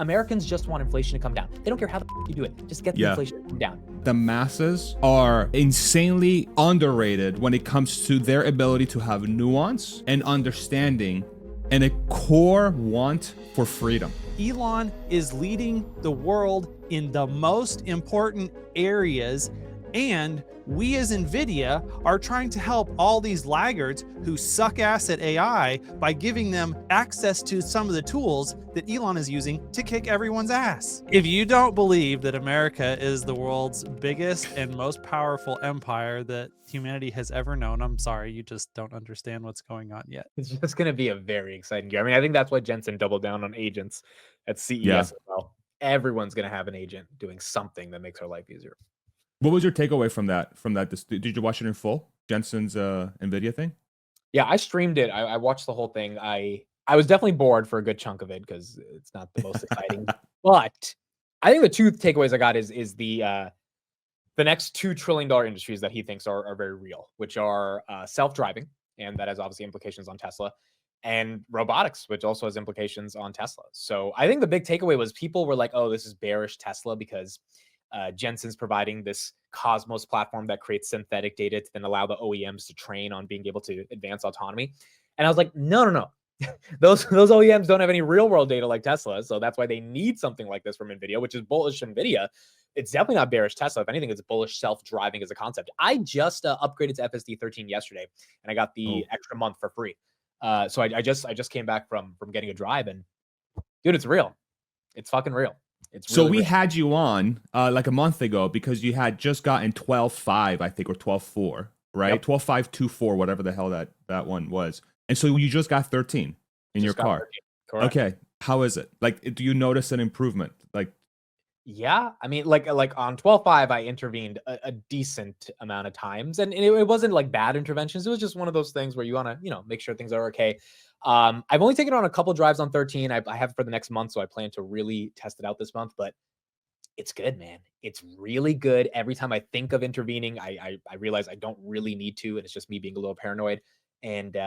Americans just want inflation to come down. They don't care how the you do it. Just get the inflation to come down. The masses are insanely underrated when it comes to their ability to have nuance and understanding and a core want for freedom. Elon is leading the world in the most important areas, and we as NVIDIA are trying to help all these laggards who suck ass at AI by giving them access to some of the tools that Elon is using to kick everyone's ass. If you don't believe that America is the world's biggest and most powerful empire that humanity has ever known, I'm sorry, you just don't understand what's going on yet. It's just going to be a very exciting year. I mean, I think that's why Jensen doubled down on agents at CES as well. Everyone's going to have an agent doing something that makes our life easier. What was your takeaway from that? Did you watch it in full? Jensen's NVIDIA thing? Yeah, I streamed it. I watched the whole thing. I was definitely bored for a good chunk of it because it's not the most exciting. But I think the two takeaways I got is the next $2 trillion industries that he thinks are very real, which are self-driving, and that has obviously implications on Tesla, and robotics, which also has implications on Tesla. So I think the big takeaway was people were like, oh, this is bearish Tesla because Jensen's providing this Cosmos platform that creates synthetic data to then allow the OEMs to train on being able to advance autonomy. And I was like, no. those OEMs don't have any real world data like Tesla. So that's why they need something like this from NVIDIA, which is bullish NVIDIA. It's definitely not bearish Tesla. If anything, it's bullish self-driving as a concept. I just upgraded to FSD 13 yesterday, and I got the extra month for free. So I just came back from getting a drive, and dude, it's real. It's fucking real. It's so really we real. had you on like a month ago because you had just gotten 12.5, I think, or 12.4, right? Yep. 12.524, whatever the hell that one was. And so you just got 13 in your car. Okay. How is it? Like, do you notice an improvement? Like, yeah, I mean, like on 12.5, I intervened a decent amount of times, and it wasn't like bad interventions. It was just one of those things where you want to, make sure things are okay. I've only taken on a couple drives on 13. I have for the next month, so I plan to really test it out this month. But it's good, man. It's really good. Every time I think of intervening, I realize I don't really need to, and it's just me being a little paranoid. And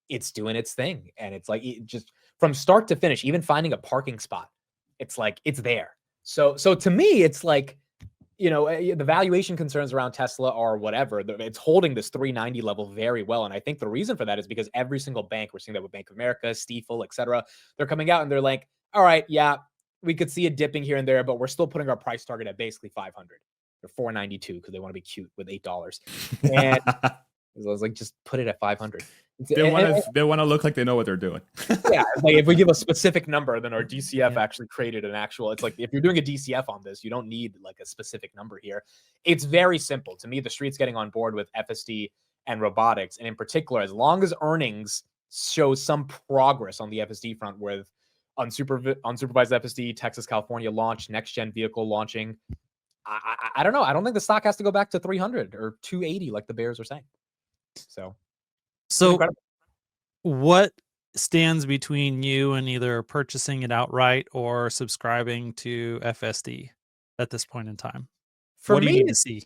it's doing its thing, and it's like just from start to finish, even finding a parking spot, it's like it's there. So to me, it's like, the valuation concerns around Tesla are whatever. It's holding this 390 level very well. And I think the reason for that is because every single bank, we're seeing that with Bank of America, Stifel, et cetera, they're coming out and they're like, all right, yeah, we could see it dipping here and there, but we're still putting our price target at basically 500 or 492 because they want to be cute with $8. And I was like, just put it at 500. They want to look like they know what they're doing. Yeah, like if we give a specific number, then our DCF actually created an actual. It's like if you're doing a DCF on this, you don't need like a specific number here. It's very simple. To me, the street's getting on board with FSD and robotics, and in particular, as long as earnings show some progress on the FSD front with unsupervised FSD, Texas, California launch, next gen vehicle launching. I don't know. I don't think the stock has to go back to 300 or 280 like the bears are saying. So what stands between you and either purchasing it outright or subscribing to FSD at this point in time? What do you need to see?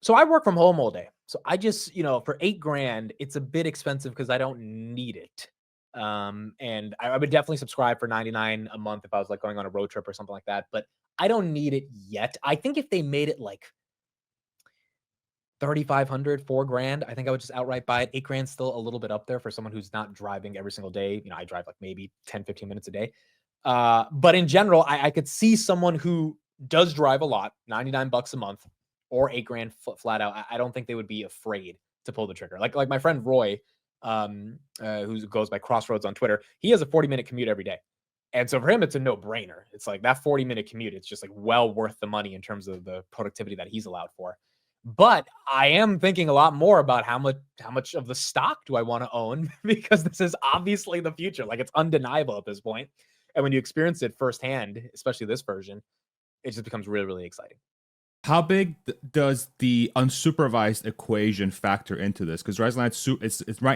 So I work from home all day. So I just, for $8,000, it's a bit expensive because I don't need it. And I would definitely subscribe for $99 a month if I was like going on a road trip or something like that. But I don't need it yet. I think if they made it like $3,500, $4,000, I think I would just outright buy it. $8,000 still a little bit up there for someone who's not driving every single day. I drive like maybe 10, 15 minutes a day. But in general, I could see someone who does drive a lot, $99 a month or $8,000 flat out. I don't think they would be afraid to pull the trigger. Like my friend Roy, who goes by Crossroads on Twitter, he has a 40-minute commute every day. And so for him, it's a no-brainer. It's like that 40-minute commute, it's just like well worth the money in terms of the productivity that he's allowed for. But I am thinking a lot more about how much of the stock do I want to own, because this is obviously the future. Like, it's undeniable at this point. And when you experience it firsthand, especially this version, it just becomes really, really exciting. How big does the unsupervised equation factor into this? Because right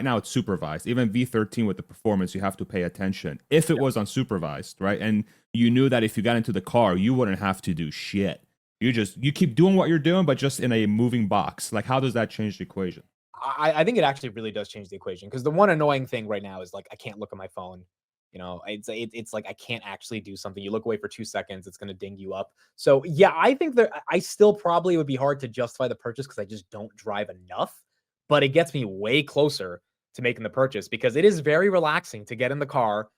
now it's supervised. Even V13 with the performance, you have to pay attention. If it was unsupervised, right, and you knew that if you got into the car, you wouldn't have to do shit. You keep doing what you're doing, but just in a moving box. Like, how does that change the equation? I think it actually really does change the equation, because the one annoying thing right now is like I can't look at my phone You know, it's like I can't actually do something. You look away for 2 seconds, it's going to ding you up. So yeah, I think that I still probably would be hard to justify the purchase because I just don't drive enough. But it gets me way closer to making the purchase because it is very relaxing to get in the car,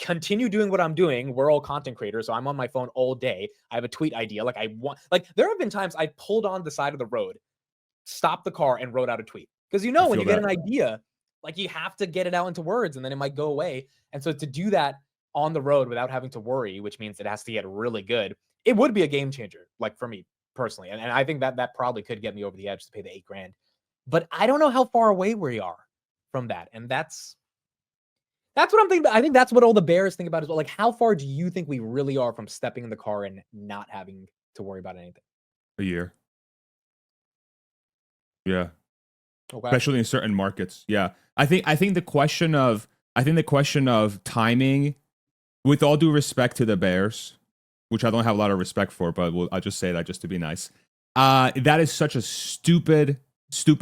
continue doing what I'm doing. We're all content creators, so I'm on my phone all day. I have a tweet idea. Like there have been times I pulled on the side of the road, stopped the car, and wrote out a tweet because when you get an idea, like you have to get it out into words and then it might go away. And so to do that on the road without having to worry, which means it has to get really good, it would be a game changer, like for me personally. And I think that probably could get me over the edge to pay the $8,000. But I don't know how far away we are from that. And that's what I'm thinking. I think that's what all the bears think about as well. Like, how far do you think we really are from stepping in the car and not having to worry about anything? A year. Yeah. Okay. Especially in certain markets. Yeah. I think the question of timing, with all due respect to the bears, which I don't have a lot of respect for, but I'll just say that just to be nice. That is such a stupid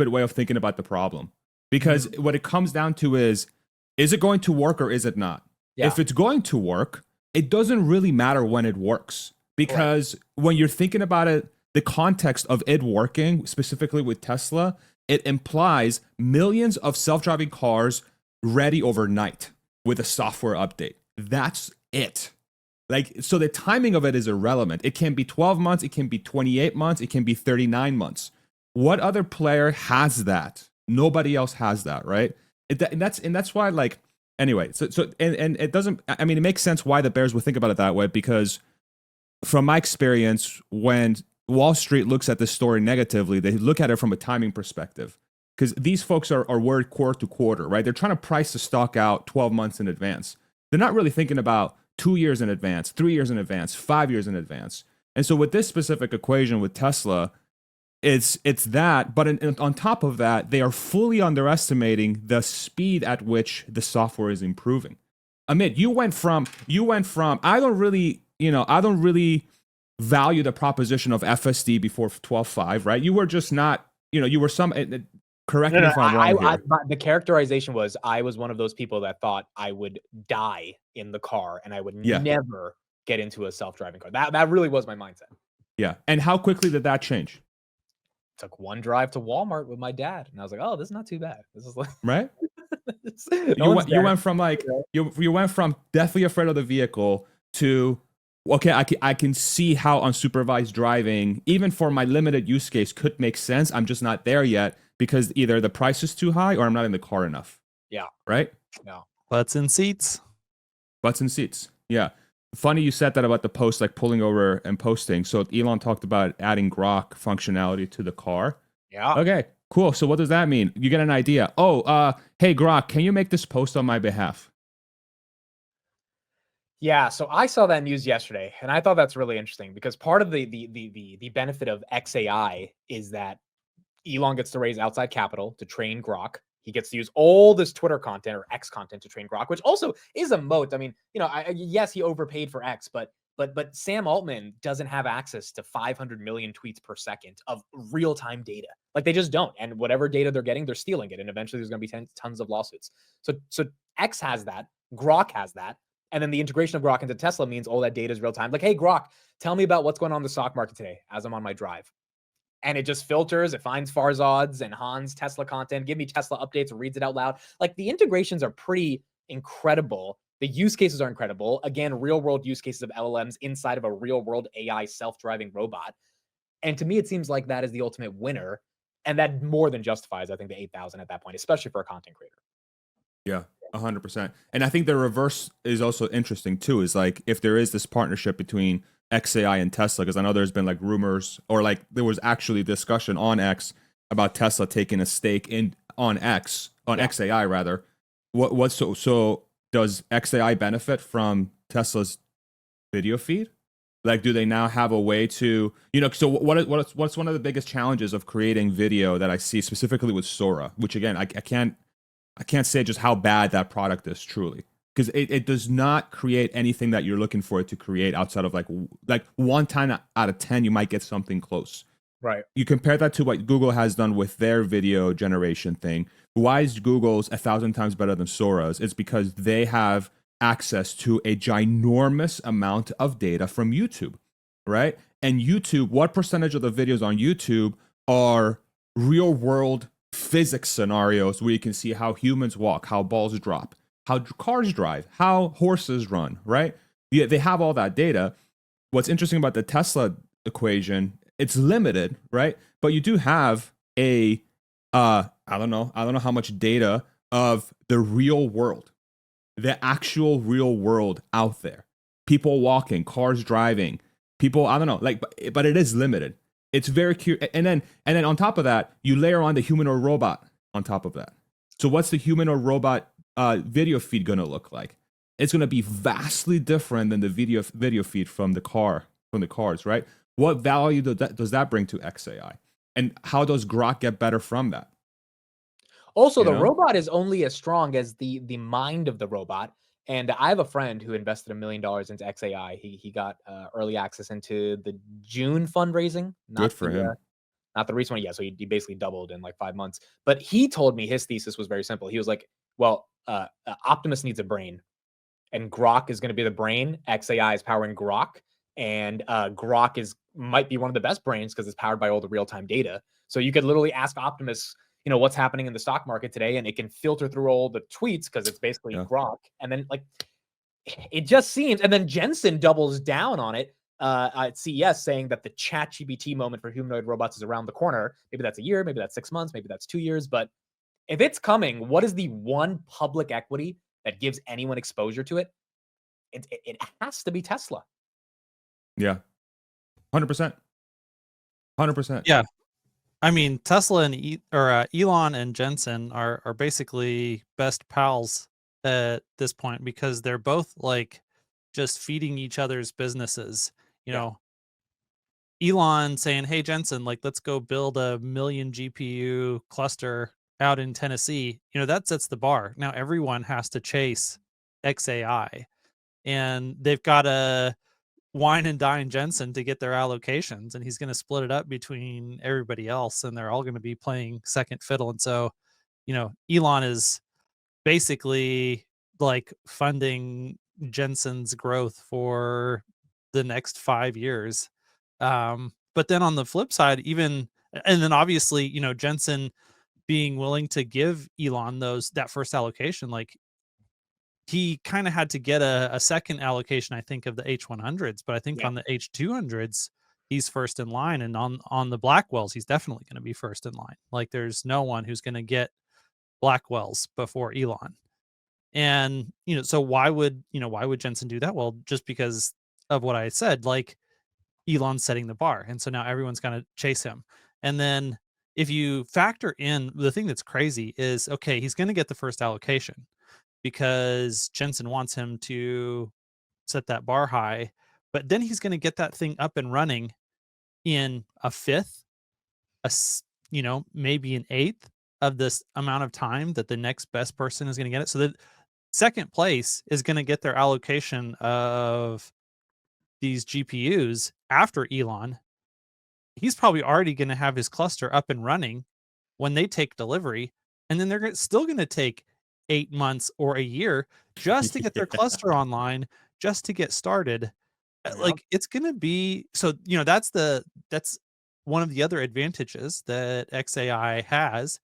way of thinking about the problem. Because what it comes down to is it going to work or is it not? Yeah. If it's going to work, it doesn't really matter when it works. Because when you're thinking about it, the context of it working, specifically with Tesla, it implies millions of self-driving cars ready overnight with a software update. That's it. Like, so the timing of it is irrelevant. It can be 12 months, it can be 28 months, it can be 39 months. What other player has that? Nobody else has that, right? And that's why, like, anyway, so it doesn't, I mean, it makes sense why the bears would think about it that way, because from my experience, when Wall Street looks at this story negatively, they look at it from a timing perspective, because these folks are worried quarter to quarter, right? They're trying to price the stock out 12 months in advance. They're not really thinking about 2 years in advance, 3 years in advance, 5 years in advance. And so with this specific equation with Tesla, it's that, but on top of that, they are fully underestimating the speed at which the software is improving. Amit, you went from I don't really value the proposition of FSD before 12.5, right? You were just not, you were some. Correct me if I'm wrong here. The characterization was I was one of those people that thought I would die in the car and I would never get into a self-driving car. That really was my mindset. Yeah, and how quickly did that change? Took one drive to Walmart with my dad, and I was like, "Oh, this is not too bad. This is like right." You went from like you went from deathly afraid of the vehicle to okay, I can see how unsupervised driving, even for my limited use case, could make sense. I'm just not there yet because either the price is too high or I'm not in the car enough. Yeah. Right? Yeah. Butts in seats. Butts in seats. Yeah. Funny you said that about the post, like pulling over and posting. So Elon talked about adding Grok functionality to the car. Yeah. Okay, cool. So what does that mean? You get an idea. Oh, hey, Grok, can you make this post on my behalf? Yeah, so I saw that news yesterday, and I thought that's really interesting because part of the benefit of XAI is that Elon gets to raise outside capital to train Grok. He gets to use all this Twitter content or X content to train Grok, which also is a moat. I mean, yes, he overpaid for X, but Sam Altman doesn't have access to 500 million tweets per second of real-time data. Like, they just don't. And whatever data they're getting, they're stealing it. And eventually there's going to be tons of lawsuits. So X has that. Grok has that. And then the integration of Grok into Tesla means all that data is real time. Like, hey, Grok, tell me about what's going on in the stock market today as I'm on my drive. And it just filters, it finds Farzad's and Han's Tesla content, give me Tesla updates, reads it out loud. Like, the integrations are pretty incredible. The use cases are incredible. Again, real world use cases of LLMs inside of a real world AI self-driving robot. And to me, it seems like that is the ultimate winner. And that more than justifies, I think, the 8,000 at that point, especially for a content creator. Yeah. 100%. And I think the reverse is also interesting too, is like if there is this partnership between XAI and Tesla, because I know there's been like rumors or like there was actually discussion on X about Tesla taking a stake on XAI rather. So does XAI benefit from Tesla's video feed? Like, do they now have a way to, so what's one of the biggest challenges of creating video that I see specifically with Sora, which again, I can't say just how bad that product is truly, because it does not create anything that you're looking for it to create outside of like 1 time out of 10, you might get something close. Right. You compare that to what Google has done with their video generation thing. Why is Google's 1,000 times better than Sora's? It's because they have access to a ginormous amount of data from YouTube, right? And YouTube, what percentage of the videos on YouTube are real world physics scenarios where you can see how humans walk, how balls drop, how cars drive, how horses run, right? Yeah, they have all that data. What's interesting about the Tesla equation, it's limited, right? But you do have a I don't know how much data of the real world, the actual real world out there. People walking, cars driving, people, I don't know, like, but it is limited. It's very cute. And then on top of that, you layer on the human or robot on top of that. So what's the human or robot video feed going to look like? It's going to be vastly different than the video feed from the cars, right? What value does that bring to XAI? And how does Grok get better from that? Also, the robot is only as strong as the mind of the robot. And I have a friend who invested $1 million into XAI. He got early access into the June fundraising. Good for him. Not the recent one. Yeah, so he basically doubled in like 5 months. But he told me his thesis was very simple. He was like, well, Optimus needs a brain, and Grok is going to be the brain. XAI is powering Grok, and Grok might be one of the best brains because it's powered by all the real-time data. So you could literally ask Optimus, what's happening in the stock market today, and it can filter through all the tweets because it's basically Grok. And then like it just seems, and then Jensen doubles down on it at CES, saying that the ChatGPT moment for humanoid robots is around the corner. Maybe that's a year, maybe that's 6 months, maybe that's 2 years. But if it's coming, what is the one public equity that gives anyone exposure to it? It has to be Tesla. Yeah, 100%. 100%. Yeah. I mean, Tesla and Elon and Jensen are basically best pals at this point because they're both like just feeding each other's businesses. You know, Elon saying, "Hey Jensen, like let's go build a 1 million GPU cluster out in Tennessee." That sets the bar. Now everyone has to chase XAI, and they've got to wine and dine Jensen to get their allocations, and he's going to split it up between everybody else, and they're all going to be playing second fiddle. And so, Elon is basically like funding Jensen's growth for the next 5 years. But then on the flip side, and then obviously, Jensen being willing to give Elon that first allocation, like he kind of had to get a second allocation, I think, of the H100s, but I think on the H200s, he's first in line. And on the Blackwells, he's definitely going to be first in line. Like there's no one who's going to get Blackwells before Elon. And, so why would Jensen do that? Well, just because of what I said, like Elon's setting the bar. And so now everyone's going to chase him. And then if you factor in the thing that's crazy is, okay, he's going to get the first allocation because Jensen wants him to set that bar high, but then he's going to get that thing up and running in a fifth, maybe an eighth of this amount of time that the next best person is going to get it. So the second place is going to get their allocation of these GPUs after Elon. He's probably already going to have his cluster up and running when they take delivery, and then they're still going to take 8 months or a year just to get their cluster online, just to get started. Like it's going to be, so, that's one of the other advantages that XAI has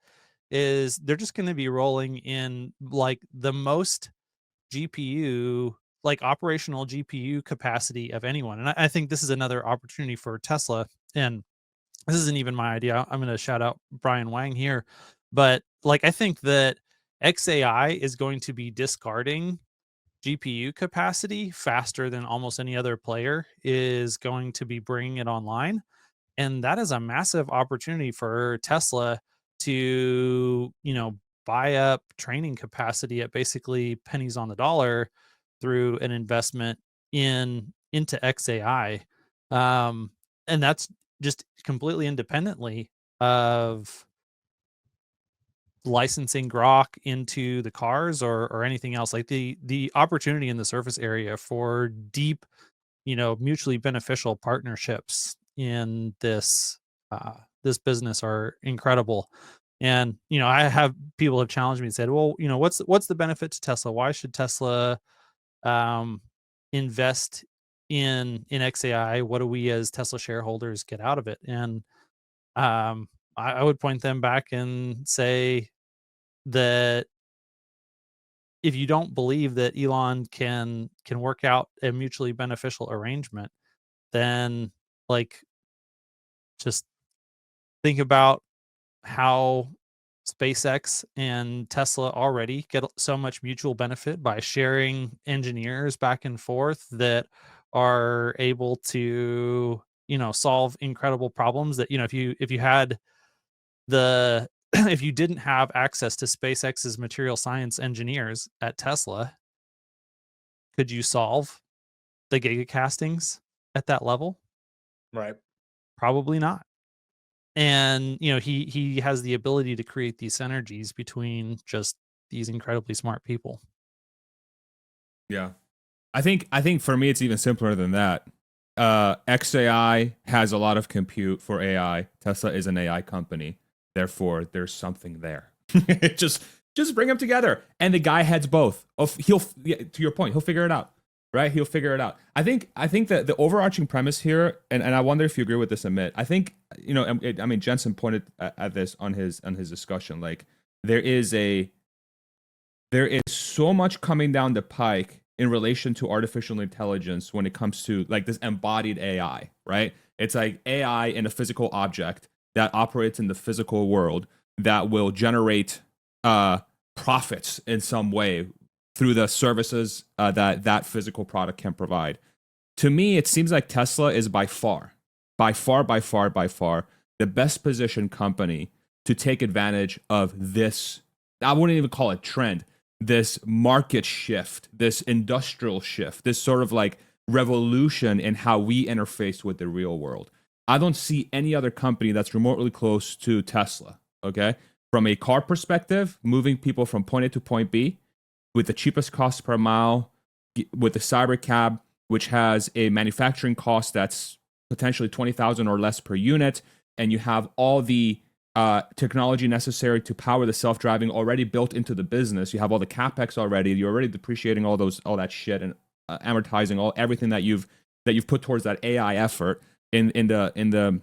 is they're just going to be rolling in like the most GPU, like operational GPU capacity of anyone. And I think this is another opportunity for Tesla. And this isn't even my idea. I'm going to shout out Brian Wang here, but like, I think that XAI is going to be discarding GPU capacity faster than almost any other player is going to be bringing it online. And that is a massive opportunity for Tesla to, buy up training capacity at basically pennies on the dollar through an investment into XAI. And that's just completely independently of licensing Grok into the cars or anything else. Like the opportunity in the surface area for deep, mutually beneficial partnerships in this business are incredible. And I have people have challenged me and said, well, what's the benefit to Tesla? Why should Tesla invest in XAI? What do we as Tesla shareholders get out of it? And I would point them back and say that if you don't believe that Elon can work out a mutually beneficial arrangement, then like just think about how SpaceX and Tesla already get so much mutual benefit by sharing engineers back and forth that are able to, solve incredible problems that, if you had the if you didn't have access to SpaceX's material science engineers at Tesla, could you solve the gigacastings at that level? Right. Probably not. And he has the ability to create these synergies between just these incredibly smart people. Yeah. I think for me it's even simpler than that. XAI has a lot of compute for AI. Tesla is an AI company. Therefore, there's something there. just bring them together. And the guy heads both. To your point, he'll figure it out. Right? He'll figure it out. I think that the overarching premise here, and I wonder if you agree with this, Amit. I think, Jensen pointed at this on his discussion. Like there is so much coming down the pike in relation to artificial intelligence when it comes to like this embodied AI, right? It's like AI in a physical object that operates in the physical world that will generate profits in some way through the services that physical product can provide. To me, it seems like Tesla is by far the best positioned company to take advantage of this. I wouldn't even call it trend, this market shift, this industrial shift, this sort of like revolution in how we interface with the real world. I don't see any other company that's remotely close to Tesla, okay? From a car perspective, moving people from point A to point B, with the cheapest cost per mile, with the Cybercab, which has a manufacturing cost that's potentially $20,000 or less per unit, and you have all the technology necessary to power the self-driving already built into the business. You have all the capex already. You're already depreciating all that shit and amortizing everything that you've put towards that AI effort in the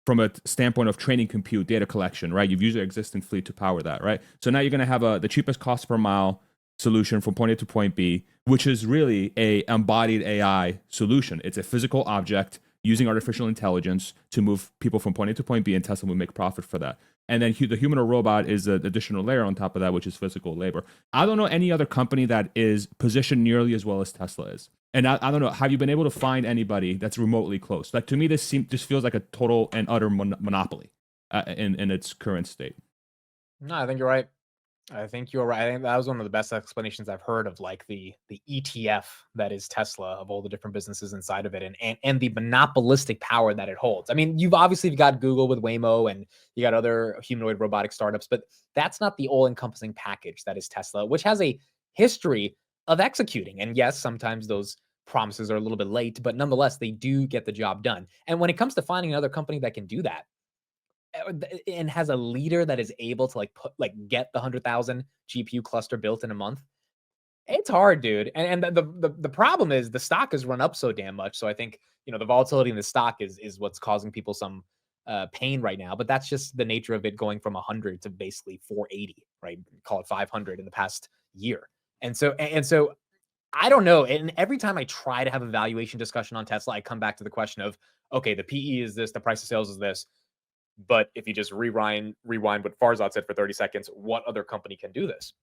from a standpoint of training compute data collection, right? You've used your existing fleet to power that, right? So now you're going to have the cheapest cost per mile solution from point A to point B, which is really a embodied AI solution. It's a physical object using artificial intelligence to move people from point A to point B, and Tesla will make profit for that. And then the human or robot is an additional layer on top of that, which is physical labor. I don't know any other company that is positioned nearly as well as Tesla is. And I don't know, have you been able to find anybody that's remotely close? Like to me, this feels like a total and utter monopoly in its current state. No, I think you're right. I think that was one of the best explanations I've heard of like the ETF that is Tesla, of all the different businesses inside of it, and the monopolistic power that it holds. I mean, you've obviously got Google with Waymo, and you got other humanoid robotic startups, but that's not the all-encompassing package that is Tesla, which has a history of executing. And yes, sometimes those promises are a little bit late, but nonetheless, they do get the job done. And when it comes to finding another company that can do that, and has a leader that is able to get the 100,000 GPU cluster built in a month, it's hard, dude. And the problem is the stock has run up so damn much. So I think the volatility in the stock is what's causing people some pain right now. But that's just the nature of it going from 100 to basically 480, right? Call it 500 in the past year. And so I don't know. And every time I try to have a valuation discussion on Tesla, I come back to the question of, okay, the PE is this, the price of sales is this. But if you just rewind what Farzad said for 30 seconds, what other company can do this?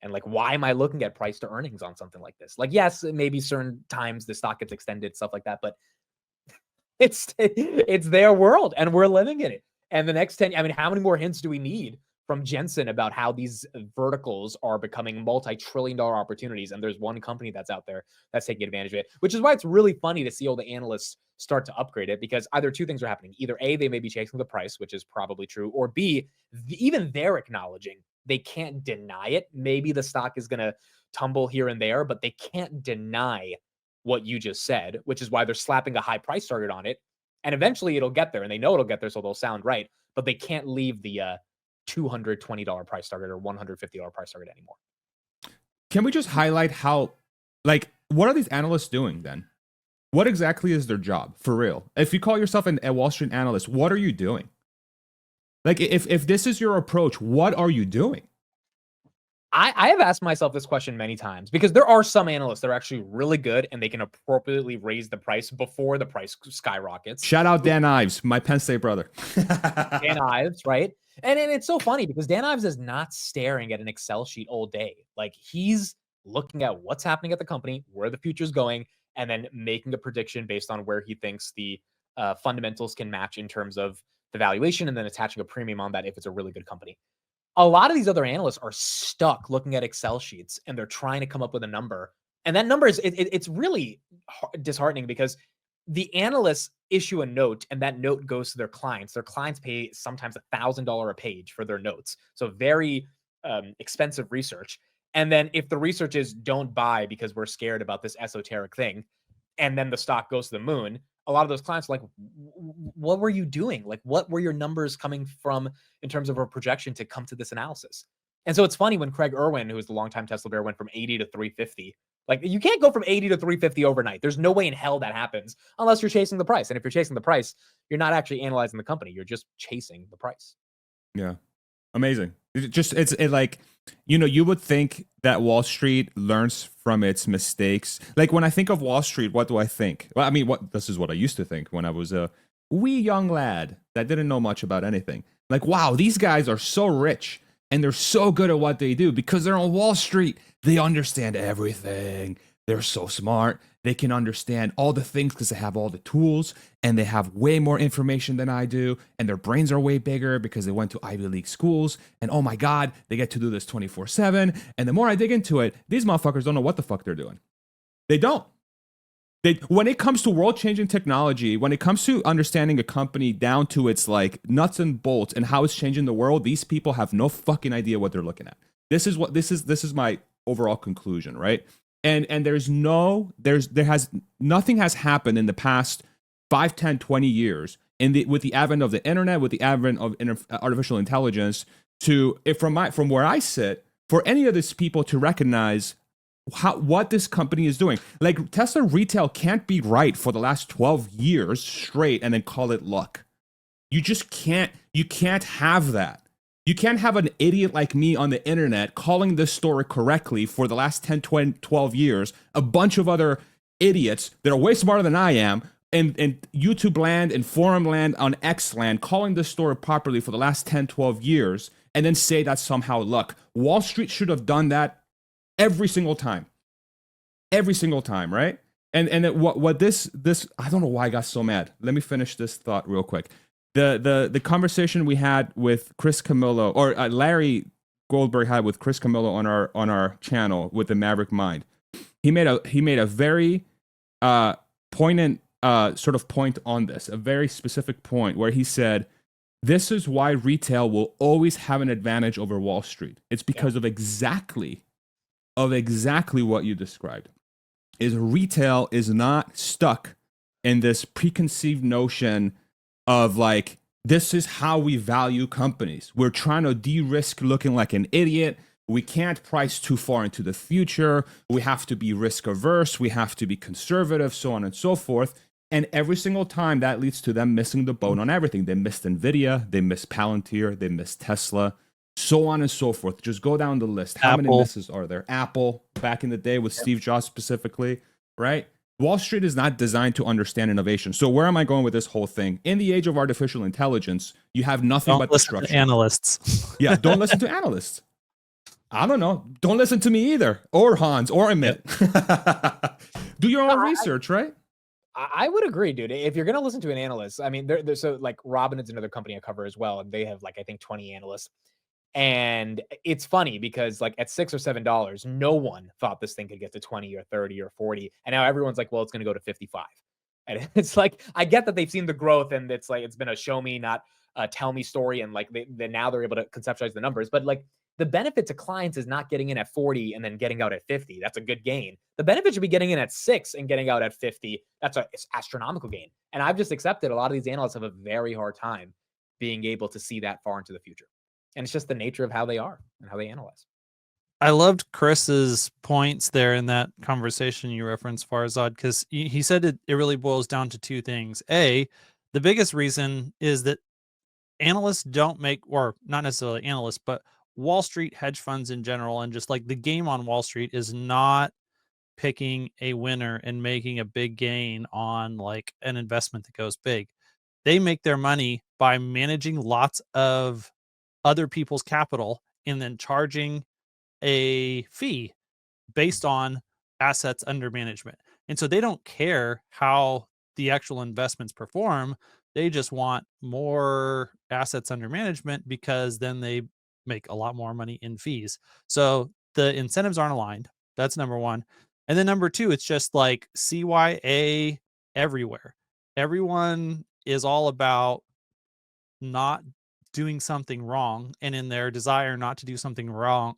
And like, why am I looking at price to earnings on something like this? Like, yes, maybe certain times the stock gets extended, stuff like that, but it's their world and we're living in it. And the next 10, I mean, how many more hints do we need from Jensen about how these verticals are becoming multi-trillion-dollar opportunities? And there's one company that's out there that's taking advantage of it, which is why it's really funny to see all the analysts start to upgrade it, because either two things are happening. Either A, they may be chasing the price, which is probably true, or B, even they're acknowledging they can't deny it. Maybe the stock is going to tumble here and there, but they can't deny what you just said, which is why they're slapping a high price target on it. And eventually it'll get there, and they know it'll get there, so they'll sound right, but they can't leave the $220 price target or $150 price target anymore. Can we just highlight how, like, what are these analysts doing then? What exactly is their job for real? If you call yourself a Wall Street analyst, what are you doing? Like, if this is your approach, what are you doing? I have asked myself this question many times because there are some analysts that are actually really good and they can appropriately raise the price before the price skyrockets. Shout out Dan Ives, my Penn State brother. Dan Ives, right? And it's so funny because Dan Ives is not staring at an Excel sheet all day. Like, he's looking at what's happening at the company, where the future's going, and then making a prediction based on where he thinks the fundamentals can match in terms of the valuation, and then attaching a premium on that if it's a really good company. A lot of these other analysts are stuck looking at Excel sheets and they're trying to come up with a number. And that number is, it's really disheartening because the analysts issue a note and that note goes to their clients. Their clients pay sometimes $1,000 a page for their notes. So very expensive research. And then if the research is don't buy because we're scared about this esoteric thing, and then the stock goes to the moon, a lot of those clients are like, what were you doing? Like, what were your numbers coming from in terms of a projection to come to this analysis? And so it's funny when Craig Irwin, who is the longtime Tesla bear, went from 80 to 350. Like, you can't go from 80 to 350 overnight. There's no way in hell that happens unless you're chasing the price. And if you're chasing the price, you're not actually analyzing the company. You're just chasing the price. Yeah. Amazing. It's like, you know, you would think that Wall Street learns from its mistakes. Like, when I think of Wall Street, what do I think? Well, I mean, this is what I used to think when I was a wee young lad that didn't know much about anything. Like, wow, these guys are so rich and they're so good at what they do because they're on Wall Street. They understand everything. They're so smart. They can understand all the things because they have all the tools and they have way more information than I do. And their brains are way bigger because they went to Ivy League schools. And oh my God, they get to do this 24/7. And the more I dig into it, these motherfuckers don't know what the fuck they're doing. They don't. When it comes to world-changing technology, when it comes to understanding a company down to its like nuts and bolts and how it's changing the world, these people have no fucking idea what they're looking at. This is my overall conclusion, right? And nothing has happened in the past 5, 10, 20 years with the advent of the internet, with the advent of artificial intelligence, from where I sit, for any of these people to recognize what this company is doing. Like, Tesla retail can't be right for the last 12 years straight and then call it luck. You just can't. You can't have that. You can't have an idiot like me on the internet calling this story correctly for the last 10, 20, 12 years, a bunch of other idiots that are way smarter than I am, in YouTube land and forum land on X land calling this story properly for the last 10, 12 years, and then say that's somehow luck. Wall Street should have done that every single time. Every single time, right? And what this I don't know why I got so mad. Let me finish this thought real quick. The conversation we had with Chris Camillo, or Larry Goldberg had with Chris Camillo on our channel with the Maverick Mind. He made a very poignant sort of point on this, a very specific point where he said, this is why retail will always have an advantage over Wall Street. It's because of exactly what you described. Is retail is not stuck in this preconceived notion of like, this is how we value companies. We're trying to de-risk looking like an idiot. We can't price too far into the future. We have to be risk averse. We have to be conservative, so on and so forth. And every single time that leads to them missing the boat on everything. They missed NVIDIA, they missed Palantir, they missed Tesla, so on and so forth. Just go down the list. How many misses are there? Apple, back in the day with Steve Jobs specifically, right? Wall Street is not designed to understand innovation. So where am I going with this whole thing? In the age of artificial intelligence, you have nothing but destruction. To analysts. Yeah, don't listen to analysts. I don't know. Don't listen to me either, or Hans, or Amit. Do your own research, right? I would agree, dude. If you're going to listen to an analyst, I mean, there's so like Robinhood's another company I cover as well, and they have like I think 20 analysts. And it's funny because like at $6 or $7, no one thought this thing could get to 20 or 30 or 40. And now everyone's like, well, it's going to go to 55. And it's like, I get that they've seen the growth and it's like, it's been a show me, not a tell me story. And like now they're able to conceptualize the numbers, but like the benefit to clients is not getting in at 40 and then getting out at 50. That's a good gain. The benefit should be getting in at 6 and getting out at 50. That's an astronomical gain. And I've just accepted a lot of these analysts have a very hard time being able to see that far into the future. And it's just the nature of how they are and how they analyze. I loved Chris's points there in that conversation you referenced, Farzad, because he said it really boils down to two things. A, the biggest reason is that analysts don't make, or not necessarily analysts, but Wall Street hedge funds in general, and just like the game on Wall Street is not picking a winner and making a big gain on like an investment that goes big. They make their money by managing lots of other people's capital and then charging a fee based on assets under management. And so they don't care how the actual investments perform. They just want more assets under management because then they make a lot more money in fees. So the incentives aren't aligned. That's number one. And then number two, it's just like CYA everywhere. Everyone is all about not doing something wrong, and in their desire not to do something wrong,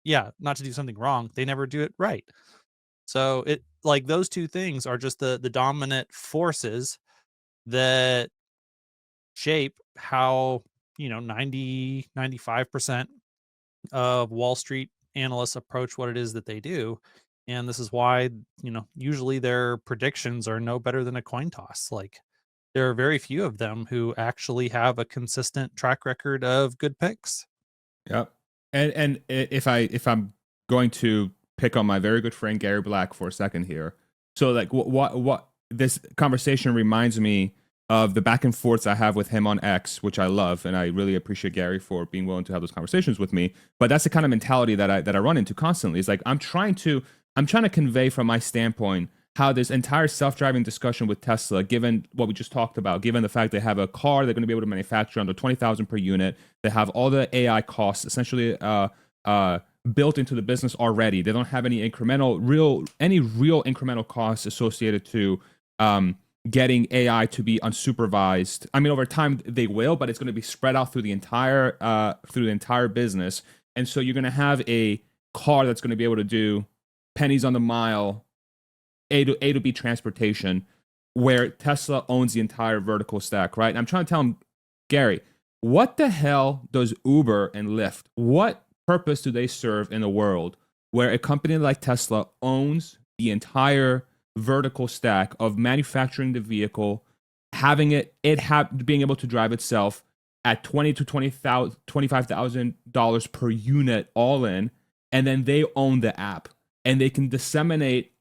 not to do something wrong, they never do it right. So it like those two things are just the dominant forces that shape how, 95% of Wall Street analysts approach what it is that they do. And this is why, usually their predictions are no better than a coin toss. Like there are very few of them who actually have a consistent track record of good picks. Yep. And if I'm going to pick on my very good friend Gary Black for a second here, so like what this conversation reminds me of the back and forths I have with him on X, which I love, and I really appreciate Gary for being willing to have those conversations with me. But that's the kind of mentality that I run into constantly. It's like I'm trying to convey from my standpoint how this entire self-driving discussion with Tesla, given what we just talked about, given the fact they have a car they're going to be able to manufacture under $20,000 per unit, they have all the AI costs essentially built into the business already. They don't have any real incremental costs associated to getting AI to be unsupervised. I mean, over time they will, but it's going to be spread out through the entire business. And so you're going to have a car that's going to be able to do pennies on the mile, A to B transportation, where Tesla owns the entire vertical stack, right? And I'm trying to tell him, Gary, what the hell does Uber and Lyft, what purpose do they serve in a world where a company like Tesla owns the entire vertical stack of manufacturing the vehicle, having being able to drive itself at $20,000 to $25,000 per unit all in, and then they own the app and they can disseminate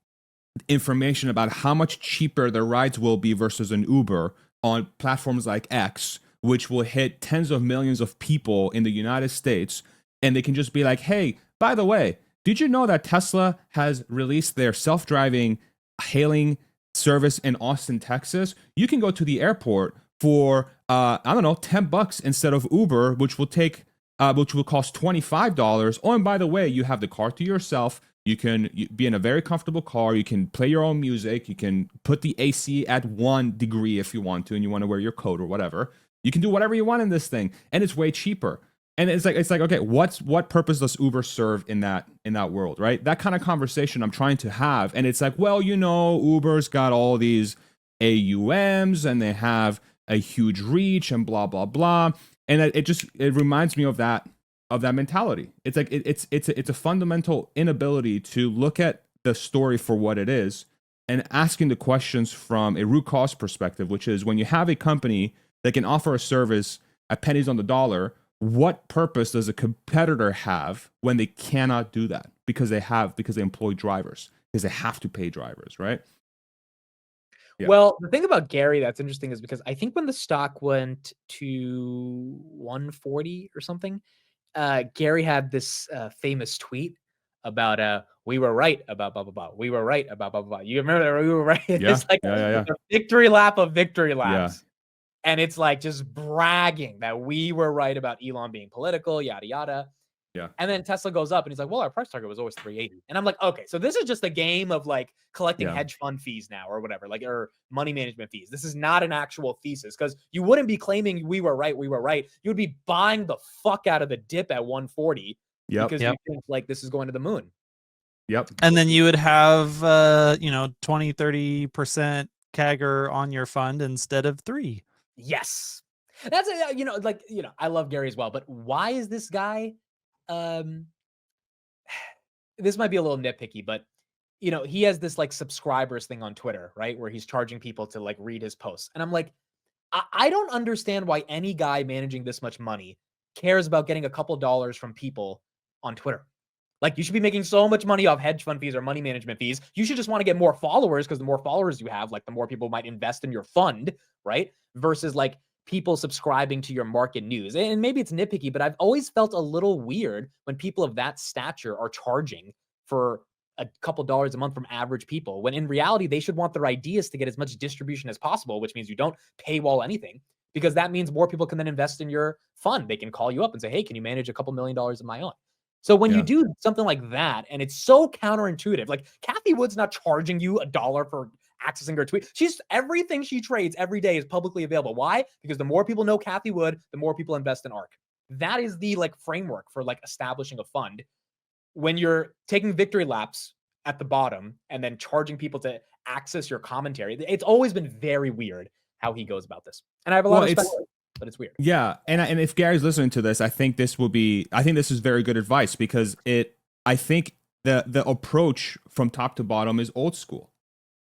information about how much cheaper their rides will be versus an Uber on platforms like X, which will hit tens of millions of people in the United States. And they can just be like, hey, by the way, did you know that Tesla has released their self-driving hailing service in Austin, Texas? You can go to the airport for, $10 instead of Uber, which will cost $25. Oh, and by the way, you have the car to yourself. You can be in a very comfortable car. You can play your own music. You can put the AC at 1 degree if you want to, and you want to wear your coat or whatever. You can do whatever you want in this thing, and it's way cheaper. And it's like okay, what purpose does Uber serve in that world, right? That kind of conversation I'm trying to have, and it's like, well, Uber's got all these AUMs, and they have a huge reach, and blah blah blah, and it reminds me of that mentality. It's like it's a fundamental inability to look at the story for what it is and asking the questions from a root cause perspective, which is when you have a company that can offer a service at pennies on the dollar, what purpose does a competitor have when they cannot do that because they employ drivers, because they have to pay drivers, right? Yeah. Well, the thing about Gary that's interesting is because I think when the stock went to 140 or something, Gary had this famous tweet about we were right about blah blah blah. We were right about blah blah blah. You remember that? We were right. Yeah, It's like yeah. a victory lap of victory laps. Yeah. And it's like just bragging that we were right about Elon being political, yada yada. Yeah. And then Tesla goes up and he's like, well, our price target was always 380. And I'm like, okay, so this is just a game of like collecting hedge fund fees now or whatever, like, or money management fees. This is not an actual thesis because you wouldn't be claiming we were right. You would be buying the fuck out of the dip at 140 because you think like this is going to the moon. Yep. And then you would have, 20, 30% CAGR on your fund instead of 3. Yes. That's I love Gary as well, but why is this guy this might be a little nitpicky, but you know, he has this like subscribers thing on Twitter, right? Where he's charging people to like read his posts. And I'm like, I don't understand why any guy managing this much money cares about getting a couple dollars from people on Twitter. Like, you should be making so much money off hedge fund fees or money management fees. You should just want to get more followers, because the more followers you have, like the more people might invest in your fund, right? Versus like people subscribing to your market news. And maybe it's nitpicky, but I've always felt a little weird when people of that stature are charging for a couple dollars a month from average people, when in reality, they should want their ideas to get as much distribution as possible, which means you don't paywall anything, because that means more people can then invest in your fund. They can call you up and say, hey, can you manage a couple $1 million of my own? So when you do something like that, and it's so counterintuitive, like Cathie Wood's not charging you $1 for accessing her tweet. Everything she trades every day is publicly available. Why? Because the more people know Cathie Wood, the more people invest in ARK. That is the like framework for like establishing a fund. When you're taking victory laps at the bottom and then charging people to access your commentary, it's always been very weird how he goes about this. And I have a lot of respect for it, but it's weird. Yeah, and if Gary's listening to this, I think this is very good advice, because I think the approach from top to bottom is old school.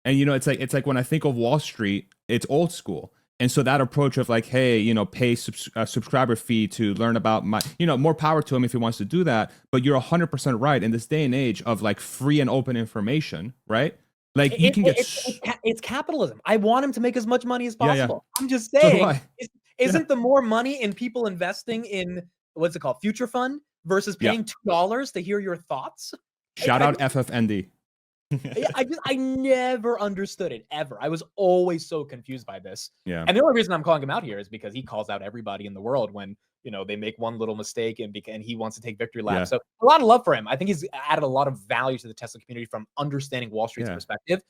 And you know, it's like when I think of Wall Street, it's old school. And so that approach of like, hey, you know, pay a subscriber fee to learn about my, you know, more power to him if he wants to do that. But you're 100% right. In this day and age of like free and open information, right? Like you can get. It's capitalism. I want him to make as much money as possible. Yeah. I'm just saying, So isn't the more money in people investing in what's it called, future fund, versus paying $2 to hear your thoughts? Shout out FFND. I never understood it ever. I was always so confused by this. Yeah. And the only reason I'm calling him out here is because he calls out everybody in the world when, you know, they make one little mistake and he wants to take victory laps. So a lot of love for him. I think he's added a lot of value to the Tesla community from understanding Wall Street's perspective.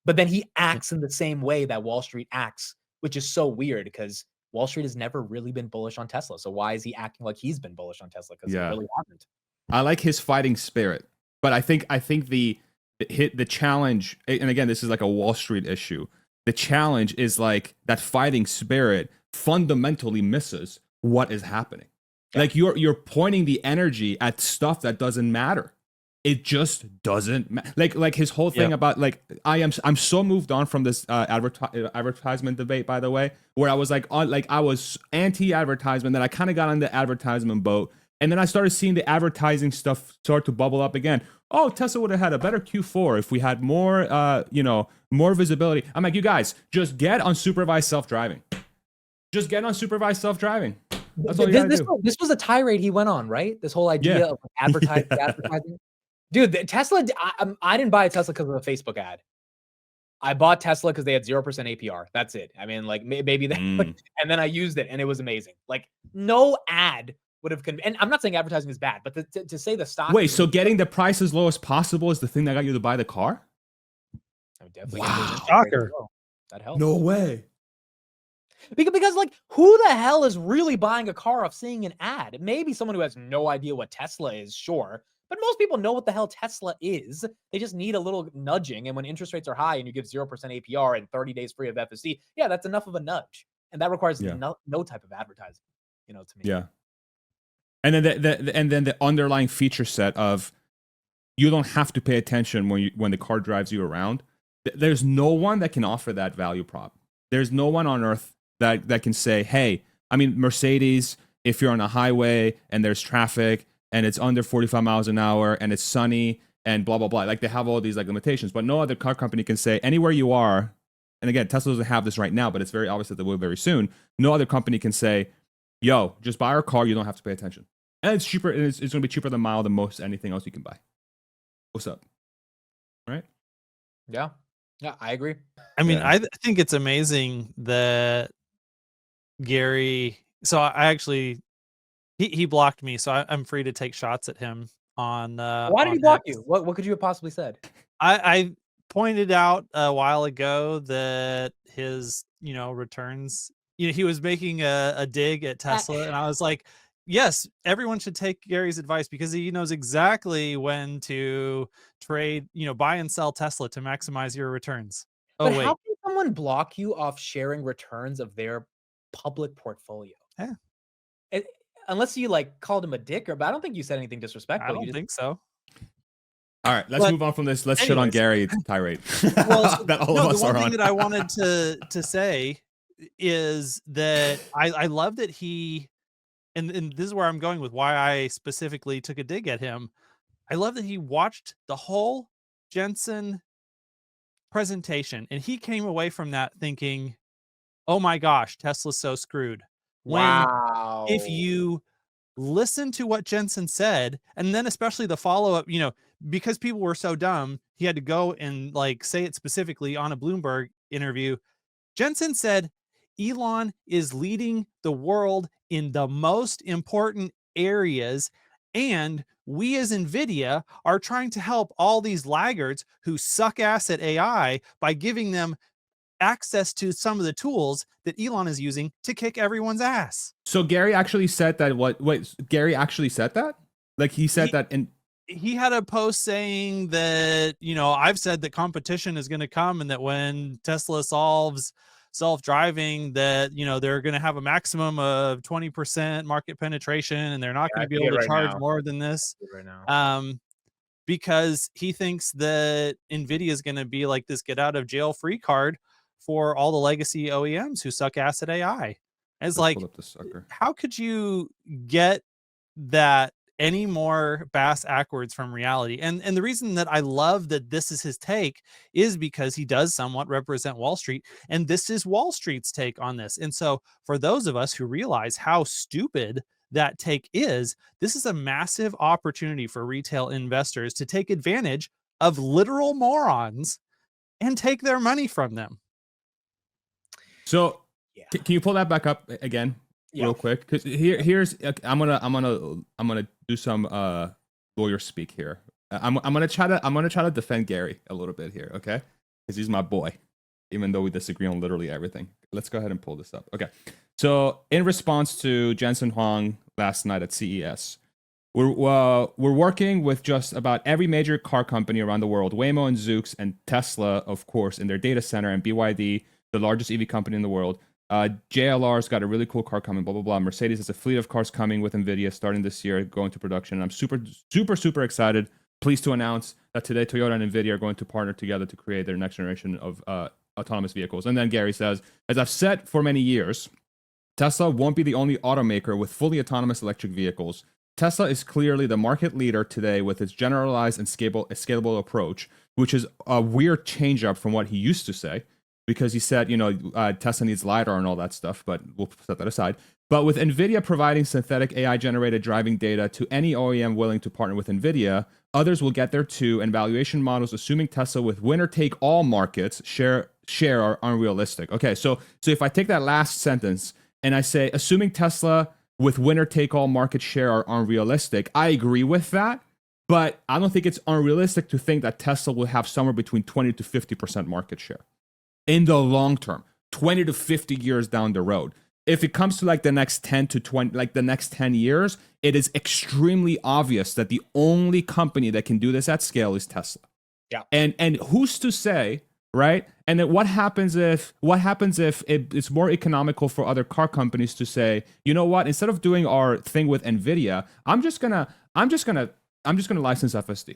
But then he acts in the same way that Wall Street acts, which is so weird, because Wall Street has never really been bullish on Tesla. So why is he acting like he's been bullish on Tesla? Because he really hasn't. I like his fighting spirit, but I think the challenge, and again, this is like a Wall Street issue. The challenge is like that fighting spirit fundamentally misses what is happening. Like you're pointing the energy at stuff that doesn't matter. It just doesn't like his whole thing about like I'm so moved on from this advertisement debate, by the way, where I was like I was anti-advertisement, then I kind of got on the advertisement boat, and then I started seeing the advertising stuff start to bubble up again. Oh, Tesla would have had a better Q4 if we had more more visibility. I'm like, you guys, just get unsupervised self-driving. Just get unsupervised self-driving. That's all you gotta do. This was a tirade he went on, right? This whole idea of advertising. Dude, Tesla, I didn't buy a Tesla because of a Facebook ad. I bought Tesla because they had 0% APR. That's it. I mean, like maybe that, and then I used it and it was amazing. Like no ad would have, and I'm not saying advertising is bad, but to say the stock. Wait, so getting the price as low as possible is the thing that got you to buy the car? Wow. Shocker. That helps. No way. Because like, who the hell is really buying a car off seeing an ad? Maybe someone who has no idea what Tesla is, sure. But most people know what the hell Tesla is. They just need a little nudging. And when interest rates are high and you give 0% APR and 30 days free of FSC, that's enough of a nudge. And that requires no type of advertising, to me. Yeah. And then the underlying feature set of you don't have to pay attention when the car drives you around. There's no one that can offer that value prop. There's no one on earth that can say, hey, I mean, Mercedes, if you're on a highway and there's traffic and it's under 45 miles an hour and it's sunny and blah, blah, blah. Like they have all these like limitations, but no other car company can say anywhere you are. And again, Tesla doesn't have this right now, but it's very obvious that they will very soon. No other company can say, yo, just buy our car. You don't have to pay attention. And it's cheaper. And it's going to be cheaper than mile than most anything else you can buy. What's up? Right? Yeah. Yeah, I agree. I mean, I think it's amazing that Gary, so I actually, he blocked me, so I'm free to take shots at him on. Why did he block you? What could you have possibly said? I pointed out a while ago that his, returns, he was making a dig at Tesla, and I was like, yes, everyone should take Gary's advice because he knows exactly when to trade, buy and sell Tesla to maximize your returns. But how can someone block you off sharing returns of their public portfolio? Yeah. Unless you called him a dick, but I don't think you said anything disrespectful. I don't think so. All right, let's move on from this. Let's shit on Gary tirade. Well, that all of us the one are thing on. that I wanted to say is that I love that he, and this is where I'm going with why I specifically took a dig at him. I love that he watched the whole Jensen presentation and he came away from that thinking, oh my gosh, Tesla's so screwed. When Wow. if you listen to what Jensen said, and then especially the follow-up, because people were so dumb, he had to go and like say it specifically on a Bloomberg interview. Jensen said, Elon is leading the world in the most important areas, and we as NVIDIA are trying to help all these laggards who suck ass at AI by giving them access to some of the tools that Elon is using to kick everyone's ass. So Gary actually said that. Wait, Gary actually said that? Like he said that in. He had a post saying that, I've said that competition is going to come and that when Tesla solves self-driving that, they're going to have a maximum of 20% market penetration and they're not going to be able to charge more than this. Right now. Because he thinks that NVIDIA is going to be like this get out of jail free card for all the legacy OEMs who suck ass at AI. It's like, how could you get that any more bass backwards from reality? And the reason that I love that this is his take is because he does somewhat represent Wall Street, and this is Wall Street's take on this. And so for those of us who realize how stupid that take is, this is a massive opportunity for retail investors to take advantage of literal morons and take their money from them. So can you pull that back up again real quick? Because here's I'm gonna do some lawyer speak here. I'm gonna try to defend Gary a little bit here, okay? Because he's my boy, even though we disagree on literally everything. Let's go ahead and pull this up. Okay. So in response to Jensen Huang last night at CES, we're working with just about every major car company around the world, Waymo and Zoox and Tesla, of course, in their data center, and BYD, the largest EV company in the world. JLR's got a really cool car coming, blah, blah, blah. Mercedes has a fleet of cars coming with NVIDIA starting this year, going to production. I'm super, super, super excited. Pleased to announce that today Toyota and NVIDIA are going to partner together to create their next generation of autonomous vehicles. And then Gary says, as I've said for many years, Tesla won't be the only automaker with fully autonomous electric vehicles. Tesla is clearly the market leader today with its generalized and scalable approach, which is a weird change up from what he used to say, because he said, Tesla needs LiDAR and all that stuff, but we'll set that aside. But with NVIDIA providing synthetic AI-generated driving data to any OEM willing to partner with NVIDIA, others will get there too, and valuation models assuming Tesla with winner-take-all markets share are unrealistic. Okay, so if I take that last sentence and I say, assuming Tesla with winner-take-all market share are unrealistic, I agree with that, but I don't think it's unrealistic to think that Tesla will have somewhere between 20 to 50% market share in the long term, 20 to 50 years down the road. If it comes to like the next 10 to 20, like the next 10 years, it is extremely obvious that the only company that can do this at scale is Tesla. Yeah. And who's to say, right? And then what happens if it's more economical for other car companies to say, you know what, instead of doing our thing with NVIDIA, I'm just gonna license FSD.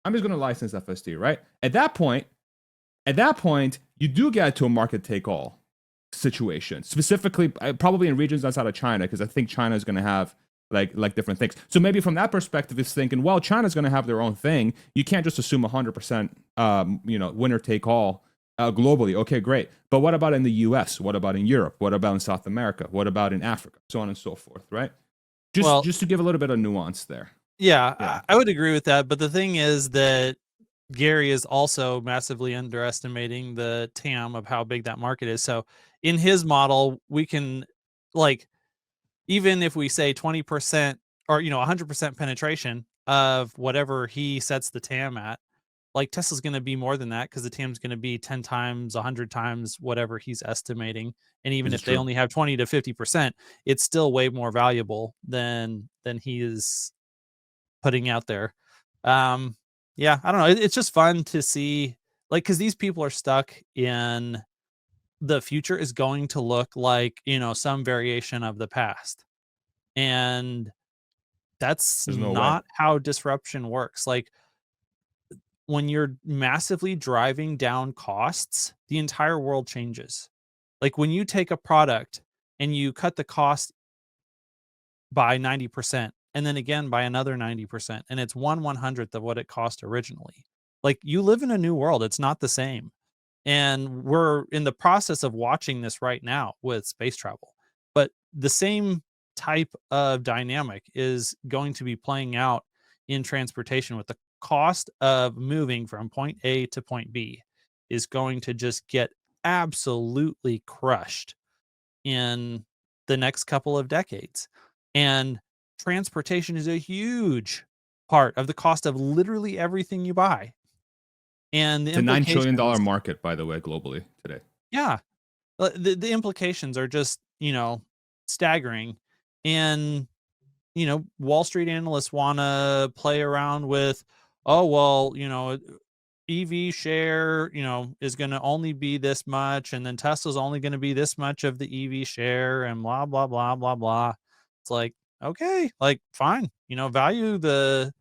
I'm just gonna license FSD, right? At that point, you do get to a market take all situation, specifically probably in regions outside of China, because I think China is going to have like different things. So maybe from that perspective, it's thinking, well, China's going to have their own thing. You can't just assume 100%, winner take all globally. Okay, great. But what about in the US? What about in Europe? What about in South America? What about in Africa? So on and so forth, right? Just to give a little bit of nuance there. Yeah, I would agree with that. But the thing is that Gary is also massively underestimating the TAM of how big that market is. So in his model, we can, like, even if we say 20% or 100% penetration of whatever he sets the TAM at, like Tesla's going to be more than that because the TAM's going to be 10 times, 100 times whatever he's estimating. And even if they only have 20 to 50%, it's still way more valuable than he is putting out there. Yeah, I don't know. It's just fun to see, like, because these people are stuck in the future is going to look like, some variation of the past. And that's not how disruption works. Like, when you're massively driving down costs, the entire world changes. Like when you take a product and you cut the cost by 90% and then again by another 90%, and it's 1/100th of what it cost originally. Like you live in a new world. It's not the same. And we're in the process of watching this right now with space travel. But the same type of dynamic is going to be playing out in transportation with the cost of moving from point A to point B is going to just get absolutely crushed in the next couple of decades. And transportation is a huge part of the cost of literally everything you buy. And the It's a $9 trillion implications, market, by the way, globally today. yeah, the implications are just, staggering. And, Wall Street analysts want to play around with, oh, well, EV share, is going to only be this much. And then Tesla's only going to be this much of the EV share and blah, blah, blah, blah, blah. It's like, okay, like, fine, value the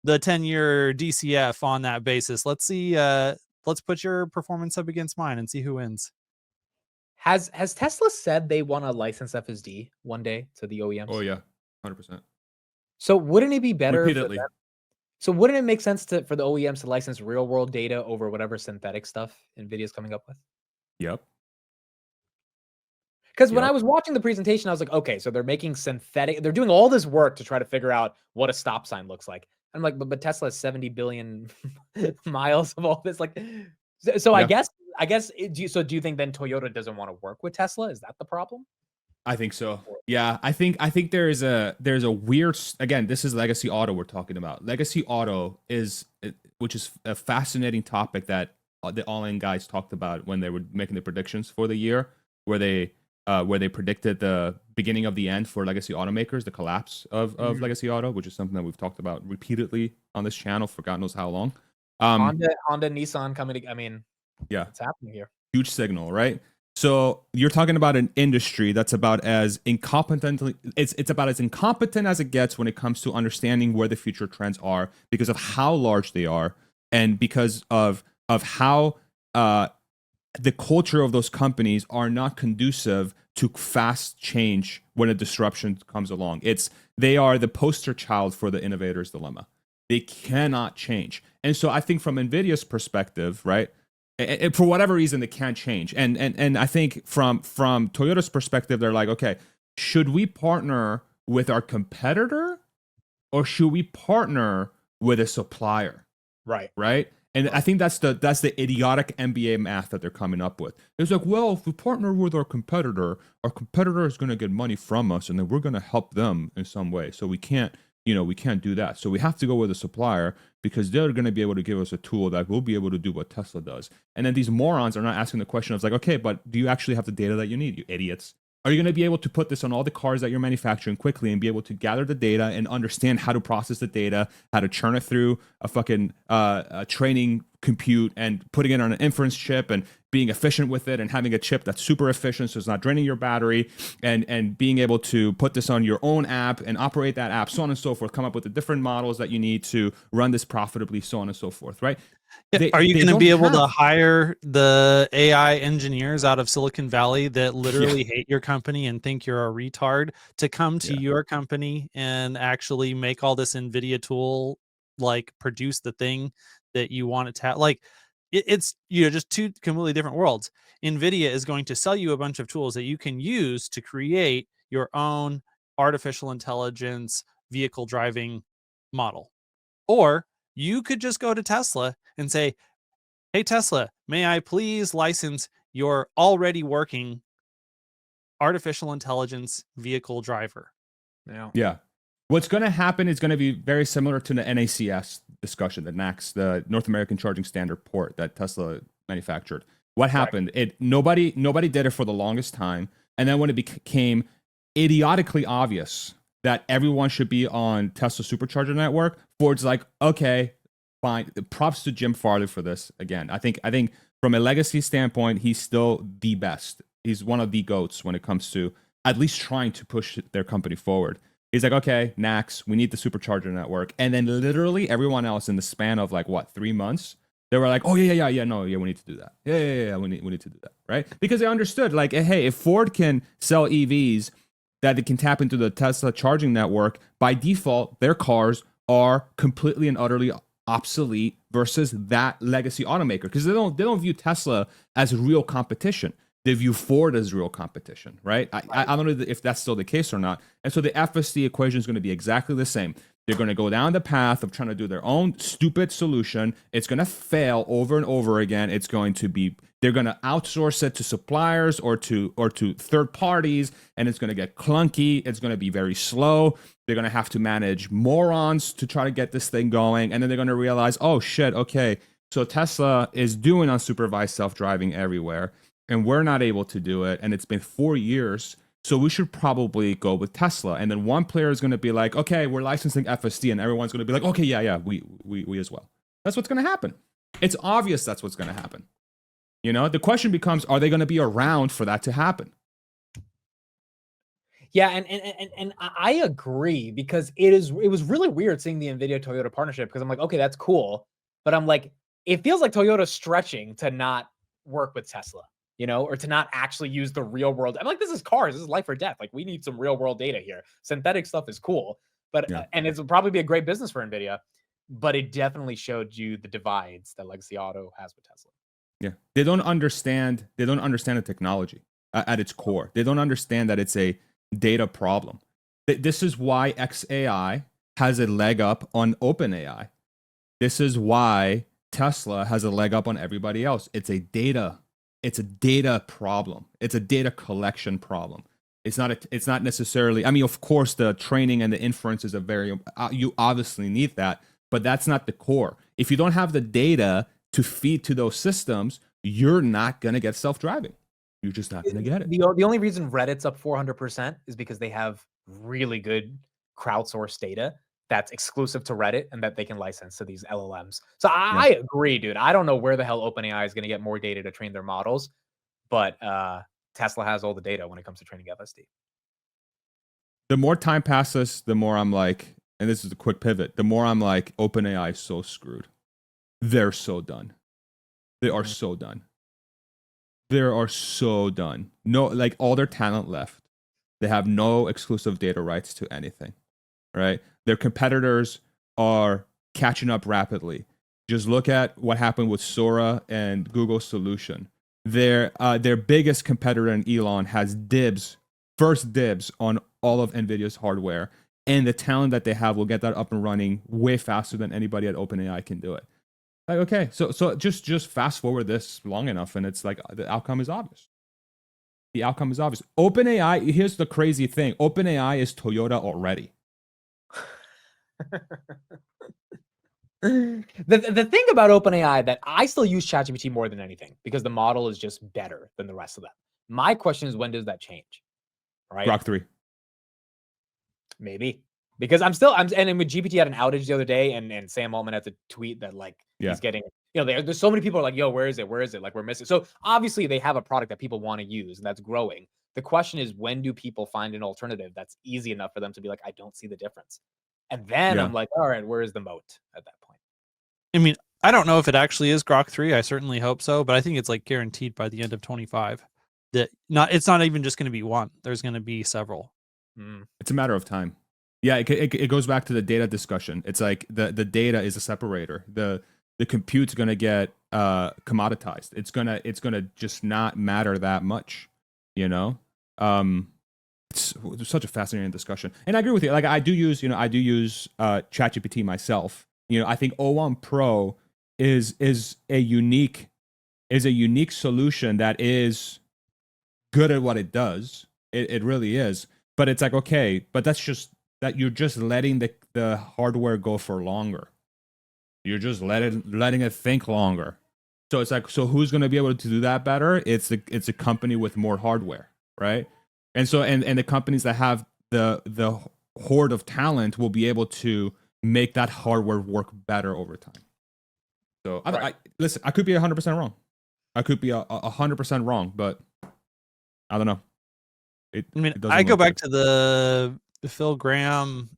10-year DCF on that basis. Let's see, let's put your performance up against mine and see who wins. Has Tesla said they want to license FSD one day to the OEMs? Oh yeah, 100%. So wouldn't it be better Repeatedly. for them? So wouldn't it make sense for the OEMs to license real world data over whatever synthetic stuff NVIDIA's coming up with? Yep. Because when Yep. I was watching the presentation, I was like, okay, so they're making synthetic, they're doing all this work to try to figure out what a stop sign looks like. I'm like, but Tesla has 70 billion miles of all this. Like, so Yeah. I guess, do you think then Toyota doesn't want to work with Tesla? Is that the problem? I think so. Yeah, I think there's a weird, again, this is legacy auto we're talking about. Legacy auto which is a fascinating topic that the All-In guys talked about when they were making the predictions for the year, where they predicted the beginning of the end for legacy automakers, the collapse of legacy auto, which is something that we've talked about repeatedly on this channel for God knows how long. Honda, Nissan coming to, I mean, yeah, what's happening here? Huge signal, right? So you're talking about an industry that's about as incompetent. It's about as incompetent as it gets when it comes to understanding where the future trends are because of how large they are and because of how the culture of those companies are not conducive to fast change when a disruption comes along. They are the poster child for the innovator's dilemma. They cannot change. And so I think from NVIDIA's perspective, right, and for whatever reason, they can't change. And I think from Toyota's perspective, they're like, okay, should we partner with our competitor or should we partner with a supplier? Right. Right. And I think that's the idiotic MBA math that they're coming up with. It's like, well, if we partner with our competitor is going to get money from us, and then we're going to help them in some way. So we can't do that. So we have to go with a supplier because they're going to be able to give us a tool that will be able to do what Tesla does. And then these morons are not asking the question of like, okay, but do you actually have the data that you need, you idiots? Are you going to be able to put this on all the cars that you're manufacturing quickly and be able to gather the data and understand how to process the data, how to churn it through a fucking training compute and putting it on an inference chip and being efficient with it and having a chip that's super efficient so it's not draining your battery and being able to put this on your own app and operate that app, so on and so forth, come up with the different models that you need to run this profitably, so on and so forth, right? Yeah, are you going to be able to hire the AI engineers out of Silicon Valley that literally hate your company and think you're a retard to come to your company and actually make all this NVIDIA tool, like produce the thing that you want it to have? Like it's just two completely different worlds. NVIDIA is going to sell you a bunch of tools that you can use to create your own artificial intelligence vehicle driving model. Or you could just go to Tesla and say, hey, Tesla, may I please license your already working artificial intelligence vehicle driver? Yeah. What's going to happen is going to be very similar to the NACS discussion, the NACS, the North American Charging Standard port that Tesla manufactured. What happened? Right. Nobody did it for the longest time. And then when it became idiotically obvious that everyone should be on Tesla supercharger network, Ford's like, okay, fine. Props to Jim Farley for this. Again, I think from a legacy standpoint, he's still the best. He's one of the GOATs when it comes to at least trying to push their company forward. He's like, okay, NACS, we need the supercharger network. And then literally everyone else in the span of 3 months They were like, oh no, we need to do that. Yeah, we need to do that, right? Because they understood, like, hey, if Ford can sell EVs that it can tap into the Tesla charging network, by default, their cars are completely and utterly obsolete versus that legacy automaker, because they don't view Tesla as real competition. They view Ford as real competition, right? I don't know if that's still the case or not. And so the FSD equation is going to be exactly the same. They're going to go down the path of trying to do their own stupid solution. It's going to fail over and over again. It's going to be, they're going to outsource it to suppliers or to third parties, and it's going to get clunky. It's going to be very slow. They're going to have to manage morons to try to get this thing going. And then they're going to realize, oh shit, okay, so Tesla is doing unsupervised self-driving everywhere, and we're not able to do it. And it's been 4 years. So we should probably go with Tesla. And then one player is going to be like, okay, we're licensing FSD. And everyone's going to be like, okay, yeah, we as well. That's what's going to happen. It's obvious that's what's going to happen. You know, the question becomes, are they going to be around for that to happen? Yeah, and I agree, because it was really weird seeing the NVIDIA Toyota partnership, because I'm like, okay, that's cool. But I'm like, it feels like Toyota's stretching to not work with Tesla, you know, or to not actually use the real world. I'm like, this is cars. This is life or death. Like, we need some real world data here. Synthetic stuff is cool, but and it would probably be a great business for NVIDIA, but it definitely showed you the divides that legacy auto has with Tesla. Yeah, they don't understand the technology at its core. They don't understand that it's a data problem. This is why XAI has a leg up on OpenAI. This is why Tesla has a leg up on everybody else. It's a data problem. It's a data collection problem. It's not necessarily, I mean, of course, the training and the inferences are very, you obviously need that, but that's not the core. If you don't have the data to feed to those systems, you're not going to get self-driving. You're just not going to get it. The only reason Reddit's up 400% is because they have really good crowdsourced data that's exclusive to Reddit and that they can license to these LLMs. So I agree, dude. I don't know where the hell OpenAI is going to get more data to train their models, but Tesla has all the data when it comes to training FSD. The more time passes, the more I'm like, and this is a quick pivot, the more I'm like, OpenAI is so screwed. They're so done. They are so done. They are so done. No, like, all their talent left. They have no exclusive data rights to anything, right? Their competitors are catching up rapidly. Just look at what happened with Sora and Google's solution. Their biggest competitor in Elon has first dibs on all of NVIDIA's hardware, and the talent that they have will get that up and running way faster than anybody at OpenAI can do it. Like, okay, so just fast forward this long enough, and it's like the outcome is obvious. The outcome is obvious. OpenAI, here's the crazy thing. OpenAI is Toyota already. The thing about OpenAI that I still use ChatGPT more than anything, because the model is just better than the rest of them. My question is, when does that change? Right? Grok 3. Maybe. Because and with GPT had an outage the other day, and Sam Altman had to tweet that, like, he's getting, you know, there's so many people are like, yo, where is it? Like, we're missing. So obviously they have a product that people want to use, and that's growing. The question is, when do people find an alternative that's easy enough for them to be like, I don't see the difference? And then I'm like, all right, where is the moat at that point? I mean, I don't know if it actually is Grok 3. I certainly hope so, but I think it's like guaranteed by the end of 25 that it's not even just going to be one. There's going to be several. It's a matter of time. Yeah, it goes back to the data discussion. It's like the data is a separator. The compute's going to get commoditized. It's gonna just not matter that much, you know. It's such a fascinating discussion, and I agree with you. Like, I do use ChatGPT myself. You know, I think O1 Pro is a unique solution that is good at what it does. It really is. But it's like, okay, but that's just that you're just letting the hardware go for longer. You're just letting it think longer. So it's like, so who's going to be able to do that better? It's a company with more hardware, right? And so and the companies that have the horde of talent will be able to make that hardware work better over time. So listen, I could be 100% wrong. I could be 100% wrong, but I don't know. I go back to the Phil Graham,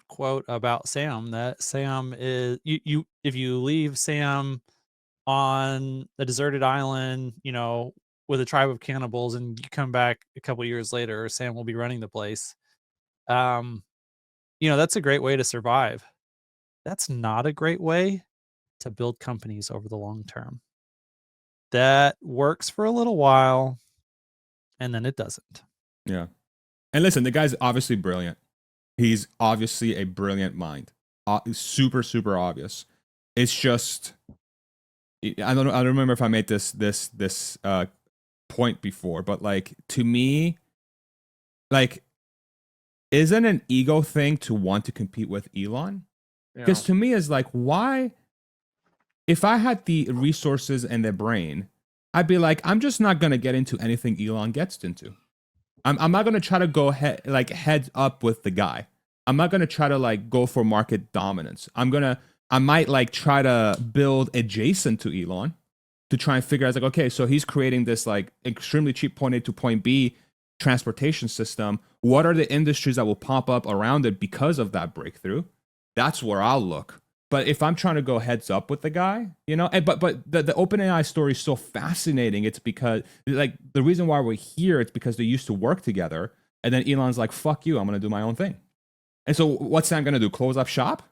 quote about Sam, that Sam is you if you leave Sam on a deserted island, you know, with a tribe of cannibals, and you come back a couple years later, Sam will be running the place. You know, that's a great way to survive. That's not a great way to build companies over the long term. That works for a little while, and then it doesn't. Yeah. And listen, the guy's obviously brilliant. He's obviously a brilliant mind. Super, super obvious. It's just, I don't remember if I made this point before, but like, to me, like, isn't an ego thing to want to compete with Elon? Because to me, it's like, why? If I had the resources and the brain, I'd be like, I'm just not gonna get into anything Elon gets into. I'm not gonna try to go heads up with the guy. I'm not gonna try to like go for market dominance. I might like try to build adjacent to Elon to try and figure out like, okay, so he's creating this like extremely cheap point A to point B transportation system. What are the industries that will pop up around it because of that breakthrough? That's where I'll look. But if I'm trying to go heads up with the guy, you know, but the OpenAI story is so fascinating. It's because like the reason why we're here, it's because they used to work together, and then Elon's like, "Fuck you, I'm gonna do my own thing." And so what's Sam gonna do? Close up shop?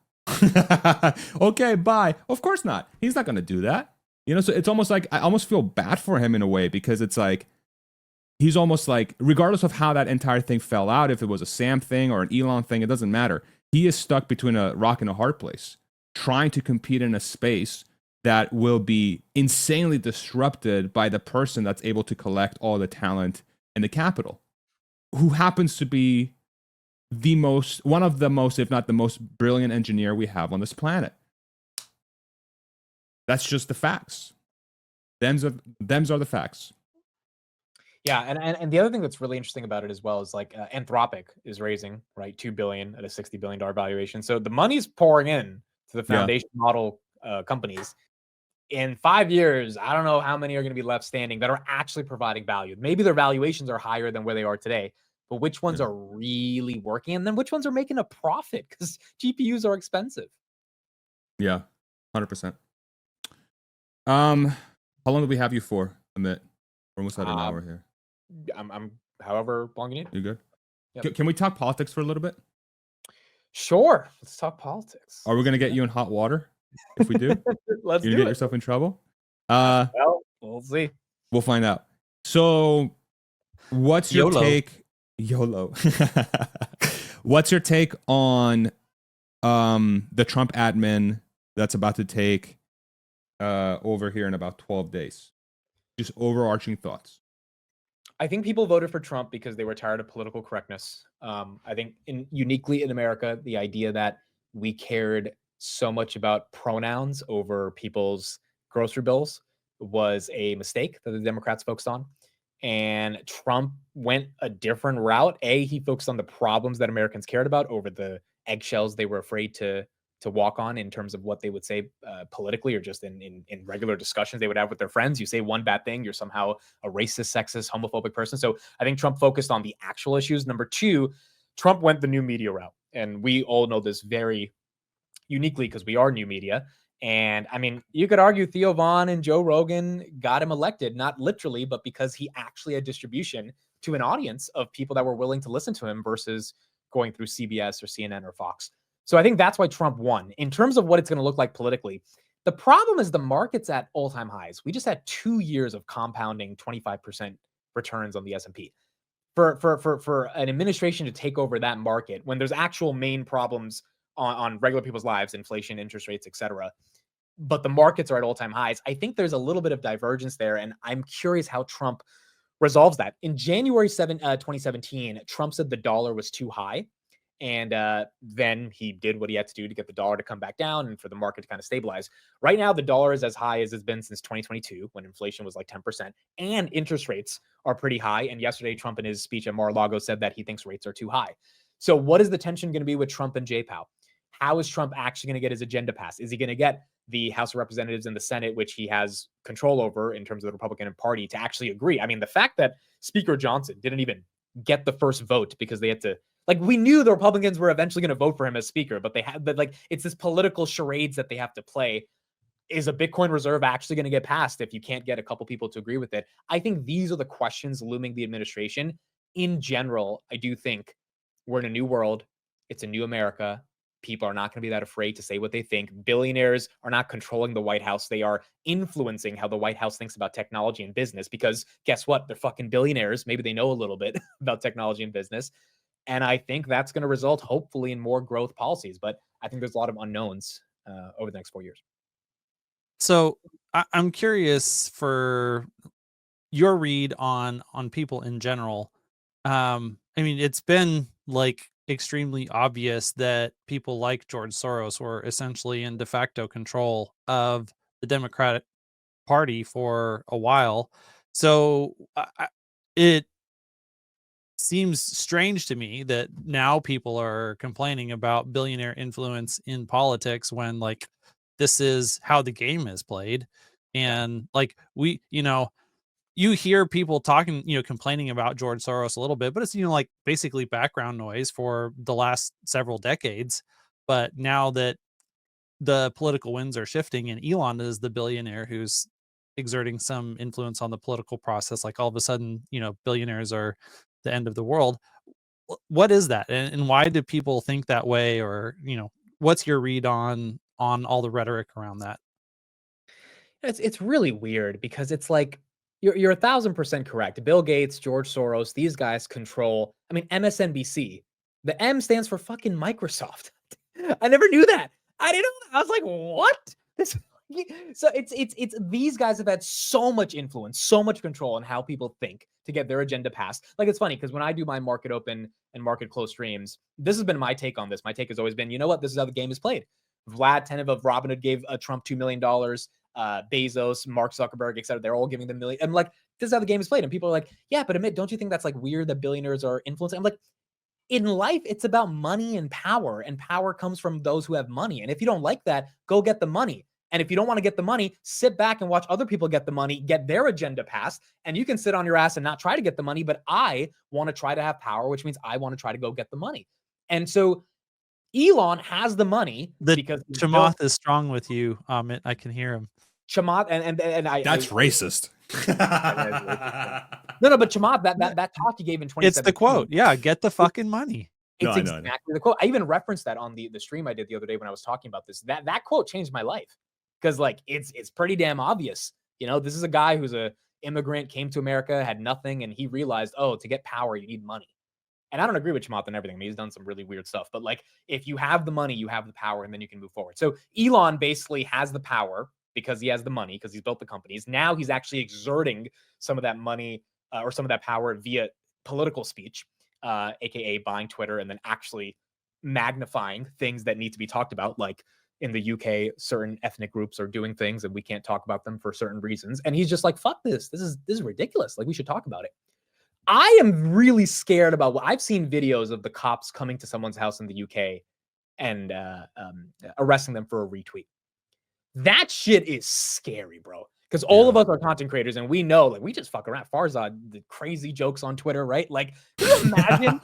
Okay, bye. Of course not. He's not gonna do that. You know, so it's almost like I almost feel bad for him in a way, because it's like he's almost like, regardless of how that entire thing fell out, if it was a Sam thing or an Elon thing, it doesn't matter. He is stuck between a rock and a hard place, trying to compete in a space that will be insanely disrupted by the person that's able to collect all the talent and the capital, who happens to be one of the most, if not the most brilliant engineer we have on this planet. That's just the facts. Them's are the facts. Yeah, and the other thing that's really interesting about it as well is like Anthropic is raising, right, $2 billion at a $60 billion valuation. So the money's pouring in to the foundation model companies. In 5 years, I don't know how many are going to be left standing that are actually providing value. Maybe their valuations are higher than where they are today, but which ones are really working, and then which ones are making a profit, because GPUs are expensive. Yeah, 100%. How long do we have you for, Amit? We're almost at an hour here. I'm however long you need. You good? Yep. Can we talk politics for a little bit? Sure. Let's talk politics. Are we going to get you in hot water if we do? Let's you do get it. yourself in trouble? Well, we'll see. We'll find out. So what's your YOLO. take? YOLO. What's your take on the Trump admin that's about to take over here in about 12 days? Just overarching thoughts. I think people voted for Trump because they were tired of political correctness. I think uniquely in America, the idea that we cared so much about pronouns over people's grocery bills was a mistake that the Democrats focused on. And Trump went a different route. He focused on the problems that Americans cared about over the eggshells they were afraid to walk on in terms of what they would say politically, or just in regular discussions they would have with their friends. You say one bad thing, you're somehow a racist, sexist, homophobic person. So I think Trump focused on the actual issues. Number two, Trump went the new media route. And we all know this very uniquely because we are new media. And I mean, you could argue Theo Vaughn and Joe Rogan got him elected, not literally, but because he actually had distribution to an audience of people that were willing to listen to him versus going through CBS or CNN or Fox. So I think that's why Trump won. In terms of what it's going to look like politically, the problem is the market's at all-time highs. We just had 2 years of compounding 25% returns on the S&P. For an administration to take over that market when there's actual main problems on regular people's lives, inflation, interest rates, etc., but the markets are at all-time highs, I think there's a little bit of divergence there, and I'm curious how Trump resolves that. In January 2017, Trump said the dollar was too high. And then he did what he had to do to get the dollar to come back down and for the market to kind of stabilize. Right now, the dollar is as high as it's been since 2022, when inflation was like 10%, and interest rates are pretty high. And yesterday, Trump in his speech at Mar-a-Lago said that he thinks rates are too high. So what is the tension going to be with Trump and J-Powell? How is Trump actually going to get his agenda passed? Is he going to get the House of Representatives and the Senate, which he has control over in terms of the Republican Party, to actually agree? I mean, the fact that Speaker Johnson didn't even get the first vote because they had to, like, we knew the Republicans were eventually going to vote for him as speaker, but they had, but like, it's this political charades that they have to play. is a Bitcoin reserve actually going to get passed if you can't get a couple people to agree with it? I think these are the questions looming the administration. In general, I do think we're in a new world. It's a new America. People are not going to be that afraid to say what they think. Billionaires are not controlling the White House. They are influencing how the White House thinks about technology and business, because guess what? They're fucking billionaires. Maybe they know a little bit about technology and business. And I think that's going to result, hopefully, in more growth policies. But I think there's a lot of unknowns over the next 4 years. So I'm curious for your read on people in general. I mean, it's been like extremely obvious that people like George Soros were essentially in de facto control of the Democratic Party for a while. So it seems strange to me that now people are complaining about billionaire influence in politics when like this is how the game is played. And like you hear people talking, complaining about George Soros a little bit, but it's, like basically background noise for the last several decades. But now that the political winds are shifting and Elon is the billionaire who's exerting some influence on the political process, like all of a sudden, billionaires are the end of the world. What is that? And why do people think that way? Or, what's your read on all the rhetoric around that? It's really weird because it's like you're 1,000% correct. Bill Gates, George Soros, these guys control. I mean, MSNBC. The M stands for fucking Microsoft. I never knew that. I didn't know that. I was like, what? So it's these guys have had so much influence, so much control on how people think to get their agenda passed. Like, it's funny because when I do my market open and market close streams, this has been my take on this. My take has always been, you know what? This is how the game is played. Vlad Tenev of Robinhood gave Trump $2 million. Bezos, Mark Zuckerberg, etc. They're all giving them million. I'm like, this is how the game is played. And people are like, yeah, but Amit, don't you think that's like weird that billionaires are influencing? I'm like, in life, it's about money and power comes from those who have money. And if you don't like that, go get the money. And if you don't want to get the money, sit back and watch other people get the money, get their agenda passed, and you can sit on your ass and not try to get the money. But I want to try to have power, which means I want to try to go get the money. And so Elon has the money because Chamath is strong with you, Amit. I can hear him. Chamath and I. That's racist. No, but Chamath, that talk he gave in 2017. It's the quote. Yeah, get the fucking money. It's exactly the quote. I even referenced that on the stream I did the other day when I was talking about this. That quote changed my life because like it's pretty damn obvious. This is a guy who's a immigrant, came to America, had nothing, and he realized, oh, to get power, you need money. And I don't agree with Chamath and everything. I mean, he's done some really weird stuff, but like if you have the money, you have the power, and then you can move forward. So Elon basically has the power because he has the money, because he's built the companies. Now he's actually exerting some of that money or some of that power via political speech, aka buying Twitter and then actually magnifying things that need to be talked about. Like in the UK, certain ethnic groups are doing things and we can't talk about them for certain reasons. And he's just like, fuck this. This is ridiculous. Like, we should talk about it. I am really scared about what I've seen videos of the cops coming to someone's house in the UK and arresting them for a retweet. That shit is scary, bro. Because all of us are content creators and we know, like, we just fuck around. Farzad, the crazy jokes on Twitter, right? Like, can you imagine?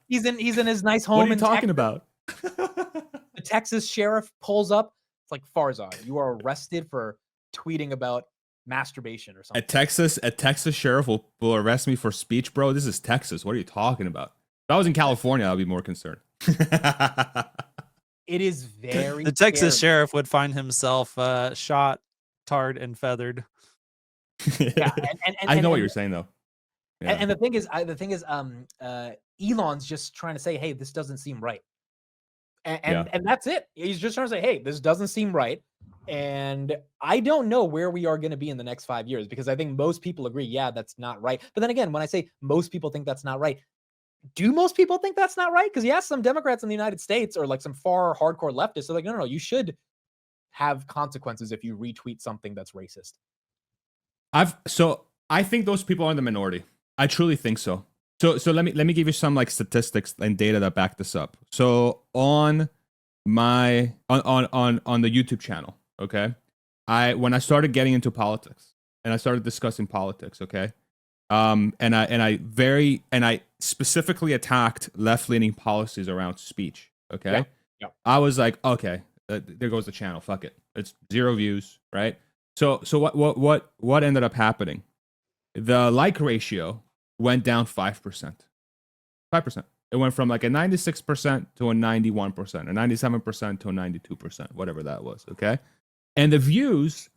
he's in his nice home. What are you talking about? The Texas sheriff pulls up. It's like, Farzad, you are arrested for tweeting about masturbation or something. A Texas sheriff will arrest me for speech, bro. This is Texas. What are you talking about? If I was in California, I'd be more concerned. It is very the Texas sheriff would find himself shot, tarred, and feathered. Yeah, I know what you're saying though. Yeah. And the thing is, Elon's just trying to say, hey, this doesn't seem right. And that's it. He's just trying to say, hey, this doesn't seem right. And I don't know where we are going to be in the next 5 years, because I think most people agree, yeah, that's not right. But then again, when I say most people think that's not right, do most people think that's not right? Because you ask some Democrats in the United States or like some far hardcore leftists, they're like, no, you should have consequences if you retweet something that's racist. I think those people are in the minority. I truly think so. So let me give you some like statistics and data that back this up. So on my on the YouTube channel, okay, when I started getting into politics and I started discussing politics, okay, and I specifically attacked left-leaning policies around speech, okay. Yeah. I was like, okay, there goes the channel. Fuck it. It's 0 views, right? So what ended up happening? The like ratio went down 5%. 5%. It went from like a 96% to a 91%, or 97% to a 92%, whatever that was, okay? And the views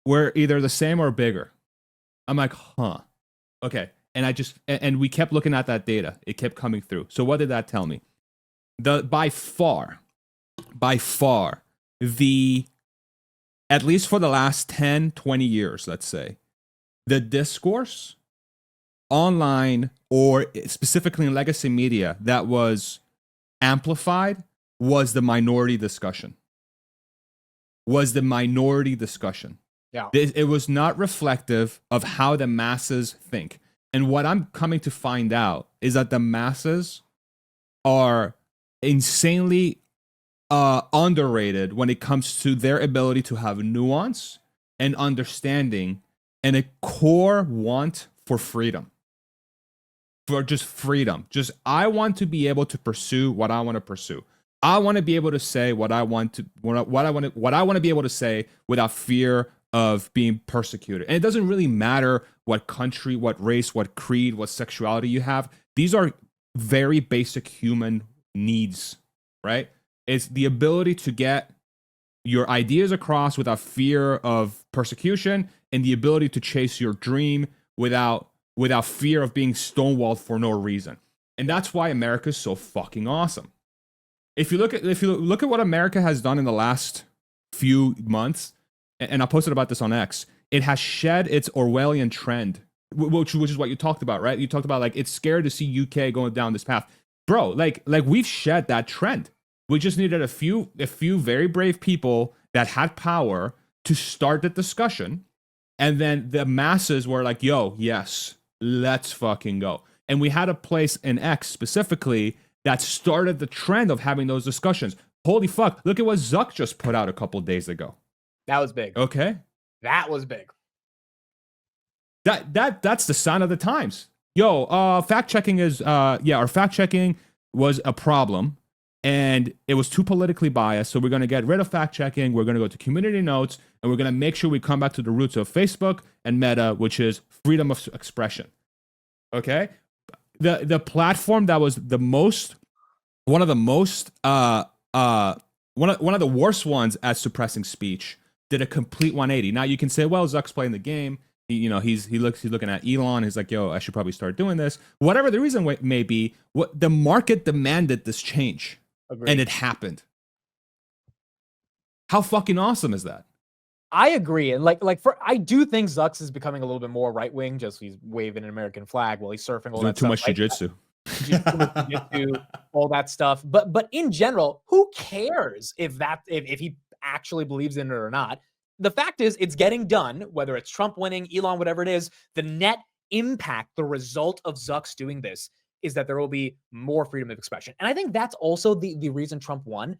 were either the same or bigger. I'm like, huh. Okay. And we kept looking at that data. It kept coming through. So what did that tell me? By far, at least for the last 10, 20 years, let's say, the discourse online, or specifically in legacy media, that was amplified was the minority discussion. Yeah. It was not reflective of how the masses think. And what I'm coming to find out is that the masses are insanely underrated when it comes to their ability to have nuance and understanding and a core want for freedom. For just freedom. Just, I want to be able to pursue what I want to pursue. I want to be able to say what I want to be able to say without fear of being persecuted. And it doesn't really matter what country, what race, what creed, what sexuality you have. These are very basic human needs, right? It's the ability to get your ideas across without fear of persecution, and the ability to chase your dream without fear of being stonewalled for no reason. And that's why America is so fucking awesome. If you look at what America has done in the last few months, and I posted about this on X, it has shed its Orwellian trend, which is what you talked about, right? You talked about like it's scared to see UK going down this path, bro. Like we've shed that trend. We just needed a few very brave people that had power to start the discussion, and then the masses were like, "Yo, yes, let's fucking go." And we had a place in X specifically that started the trend of having those discussions. Holy fuck! Look at what Zuck just put out a couple days ago. That was big. Okay. That was big. That's the sign of the times. Yo, fact checking is our fact checking was a problem, and it was too politically biased. So we're gonna get rid of fact checking. We're gonna go to community notes, and we're gonna make sure we come back to the roots of Facebook and Meta, which is freedom of expression. Okay, the platform that was one of the worst ones at suppressing speech did a complete 180. Now you can say, well, Zuck's playing the game. He's looking at Elon. He's like, yo, I should probably start doing this. Whatever the reason may be, what the market demanded this change. Agreed. And it happened. How fucking awesome is that? I agree. And I do think Zucks is becoming a little bit more right wing. Just he's waving an American flag while he's surfing all that too stuff. Much jujitsu. All that stuff. But in general, who cares if he actually believes in it or not? The fact is, it's getting done, whether it's Trump winning, Elon, whatever it is. The net impact, the result of Zucks doing this is that there will be more freedom of expression. And I think that's also the reason Trump won.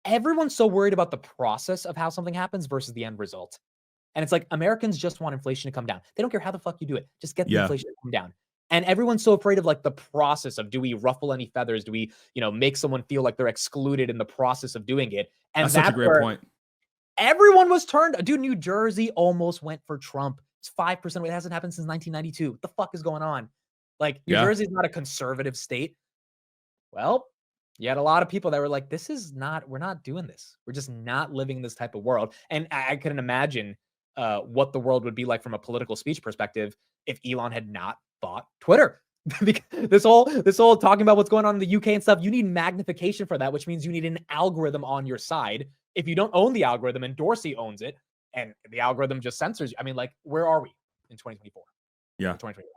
Everyone's so worried about the process of how something happens versus the end result. And it's like, Americans just want inflation to come down. They don't care how the fuck you do it. Just get the inflation to come down. And everyone's so afraid of like the process of, do we ruffle any feathers? Do we, make someone feel like they're excluded in the process of doing it? And that's such a great point. Everyone was turned. Dude, New Jersey almost went for Trump. It's 5%. It hasn't happened since 1992. What the fuck is going on? Like, New Jersey is not a conservative state. Well, you had a lot of people that were like, we're not doing this. We're just not living this type of world. And I couldn't imagine what the world would be like from a political speech perspective if Elon had not bought Twitter. this whole talking about what's going on in the UK and stuff, you need magnification for that, which means you need an algorithm on your side. If you don't own the algorithm and Dorsey owns it and the algorithm just censors you, I mean, like, where are we in 2024? Yeah. 2021.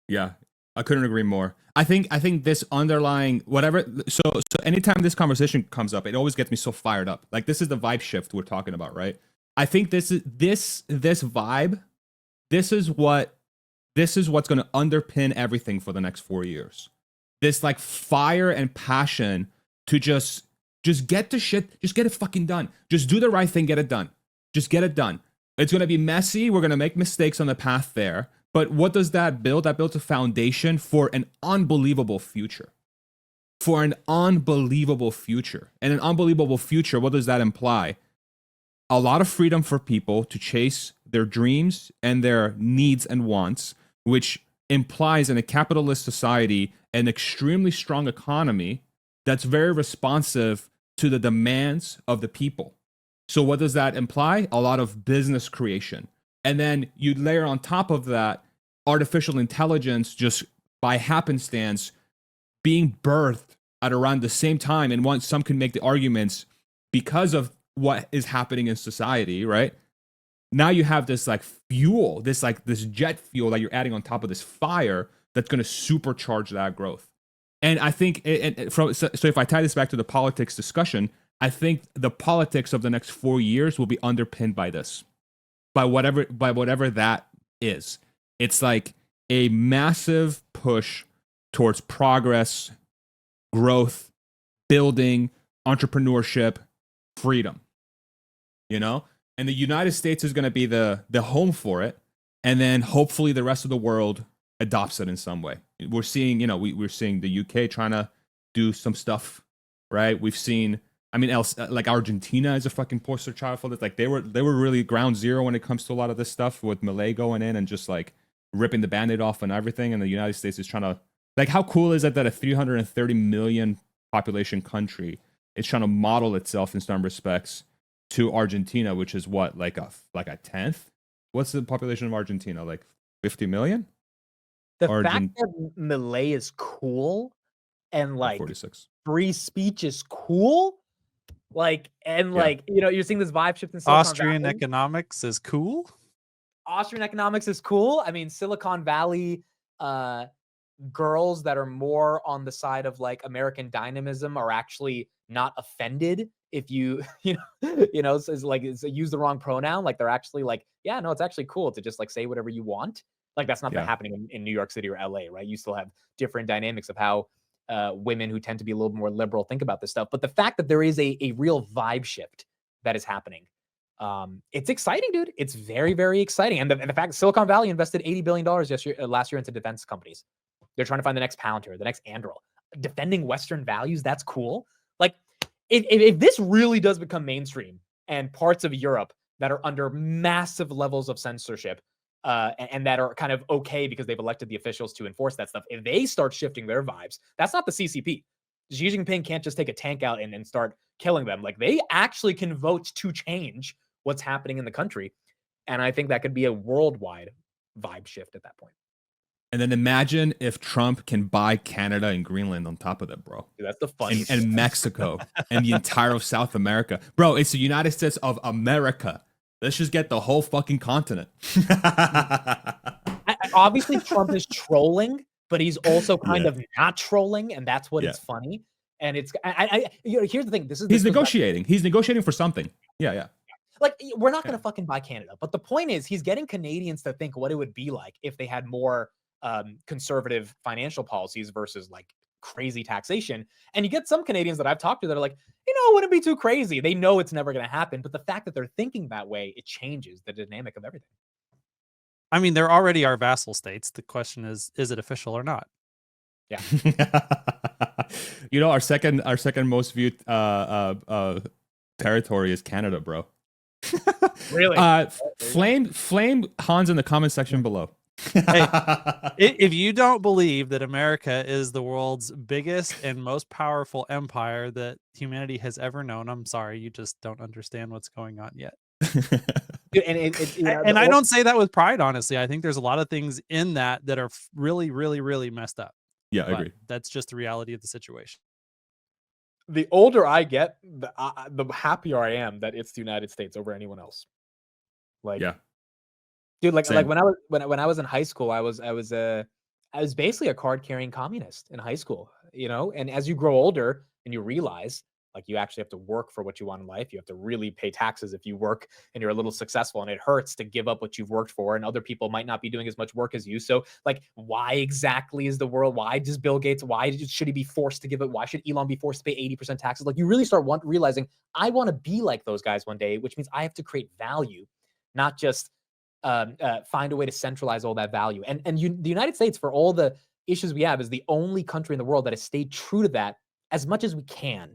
Yeah. I couldn't agree more. I think this underlying whatever. So anytime this conversation comes up, it always gets me so fired up. Like, this is the vibe shift we're talking about, right? I think this vibe. This is what's going to underpin everything for the next 4 years. This like fire and passion to just get the shit, just get it fucking done. Just do the right thing, get it done. Just get it done. It's going to be messy. We're going to make mistakes on the path there. But what does that build? That builds a foundation for an unbelievable future. for an unbelievable future. And an unbelievable future, what does that imply? A lot of freedom for people to chase their dreams and their needs and wants, which implies in a capitalist society an extremely strong economy that's very responsive to the demands of the people. So what does that imply? A lot of business creation. And then you layer on top of that artificial intelligence just by happenstance being birthed at around the same time. And once some can make the arguments because of what is happening in society, right? Now you have this like fuel, this jet fuel that you're adding on top of this fire that's going to supercharge that growth. And I think, so if I tie this back to the politics discussion, I think the politics of the next 4 years will be underpinned by this, by whatever that is. It's like a massive push towards progress, growth, building, entrepreneurship, freedom, you know? And the United States is going to be the home for it. And then hopefully the rest of the world adopts it in some way. We're seeing, we're seeing the UK trying to do some stuff, right? We've seen, like Argentina is a fucking poster child for this. Like they were really ground zero when it comes to a lot of this stuff with Malay going in and just like ripping the Band-Aid off and everything. And the United States is trying to, like, how cool is it that a 330 million population country is trying to model itself in some respects to Argentina, which is what, like a tenth? What's the population of Argentina? Like 50 million? The fact that Malay is cool and like 46. Free speech is cool, like, and like, you're seeing this vibe shift in Silicon Austrian Valley. economics is cool. Austrian economics is cool. I mean, Silicon Valley girls that are more on the side of like American dynamism are actually not offended if you use the wrong pronoun. Like they're actually like, yeah, no, it's actually cool to just like say whatever you want. Like that's not happening in New York City or LA, right? You still have different dynamics of how women who tend to be a little more liberal think about this stuff. But the fact that there is a real vibe shift that is happening, it's exciting, dude. It's very, very exciting. And the fact that Silicon Valley invested $80 billion last year into defense companies. They're trying to find the next Palantir, the next Anduril. Defending Western values, that's cool. Like, if this really does become mainstream and parts of Europe that are under massive levels of censorship and that are kind of okay because they've elected the officials to enforce that stuff, if they start shifting their vibes, that's not the CCP. Xi Jinping can't just take a tank out and start killing them. Like, they actually can vote to change what's happening in the country. And I think that could be a worldwide vibe shift at that point. And then imagine if Trump can buy Canada and Greenland on top of that, bro. Dude, that's the funniest. And Mexico and the entire of South America. Bro, it's the United States of America. Let's just get the whole fucking continent. Obviously, Trump is trolling, but he's also kind of not trolling, and that's what is funny. And it's, here's the thing. He's negotiating. He's negotiating for something. Yeah. Like, we're not going to fucking buy Canada. But the point is, he's getting Canadians to think what it would be like if they had more conservative financial policies versus like crazy taxation. And you get some Canadians that I've talked to that are like, it wouldn't be too crazy. They know it's never going to happen. But the fact that they're thinking that way, it changes the dynamic of everything. I mean, they're already our vassal states. The question is it official or not? Yeah. Our second most viewed territory is Canada, bro. Really? Flame Hans in the comment section below. Hey, if you don't believe that America is the world's biggest and most powerful empire that humanity has ever known, I'm sorry, you just don't understand what's going on yet. And I don't say that with pride, honestly. I think there's a lot of things in that are really, really, really messed up. Yeah, I agree. That's just the reality of the situation. The older I get, the happier I am that it's the United States over anyone else. Like, yeah. Dude, like when I was in high school, I was basically a card-carrying communist in high school, and as you grow older and you realize like you actually have to work for what you want in life, you have to really pay taxes if you work and you're a little successful, and it hurts to give up what you've worked for, and other people might not be doing as much work as you. So like, why exactly is the world, why does Bill Gates, should he be forced to give it? Why should Elon be forced to pay 80% taxes? Like, you really start realizing I want to be like those guys one day, which means I have to create value, not just find a way to centralize all that value. And the United States, for all the issues we have, is the only country in the world that has stayed true to that as much as we can.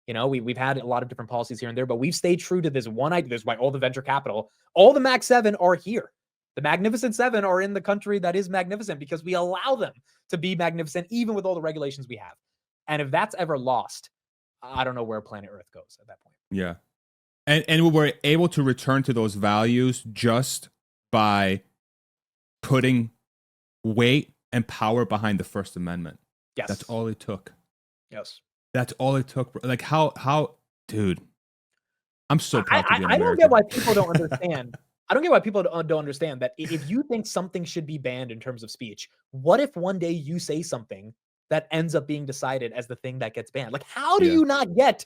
We've had a lot of different policies here and there, but we've stayed true to this one idea. This is why all the venture capital, all the Mag 7 are here. The Magnificent Seven are in the country that is magnificent because we allow them to be magnificent, even with all the regulations we have. And if that's ever lost, I don't know where planet Earth goes at that point. Yeah. And we're able to return to those values just by putting weight and power behind the First Amendment. Yes. That's all it took. Yes. That's all it took. Like how, dude, I'm so proud to be an I American. don't get why people don't understand. I don't get why people don't understand that if you think something should be banned in terms of speech, what if one day you say something that ends up being decided as the thing that gets banned? Like, how do you not get,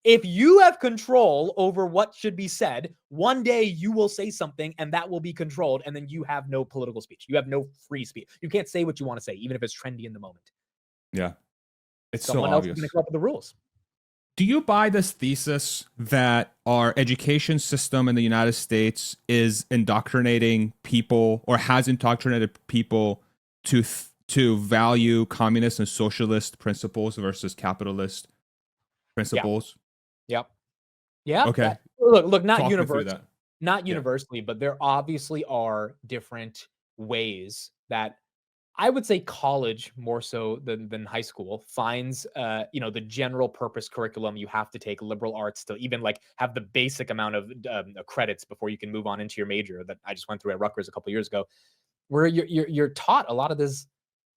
if you have control over what should be said, one day you will say something and that will be controlled, and then you have no political speech. You have no free speech. You can't say what you want to say, even if it's trendy in the moment. Yeah. It's Someone so else obvious. is going to come up with the rules. Do you buy this thesis that our education system in the United States is indoctrinating people, or has indoctrinated people to value communist and socialist principles versus capitalist principles? Yep. Yeah. Okay. Look, not Talk me through universally, that. not universally, but there obviously are different ways that I would say college, more so than high school, finds the general purpose curriculum you have to take, liberal arts, to even like have the basic amount of credits before you can move on into your major that I just went through at Rutgers a couple years ago, where you're taught a lot of this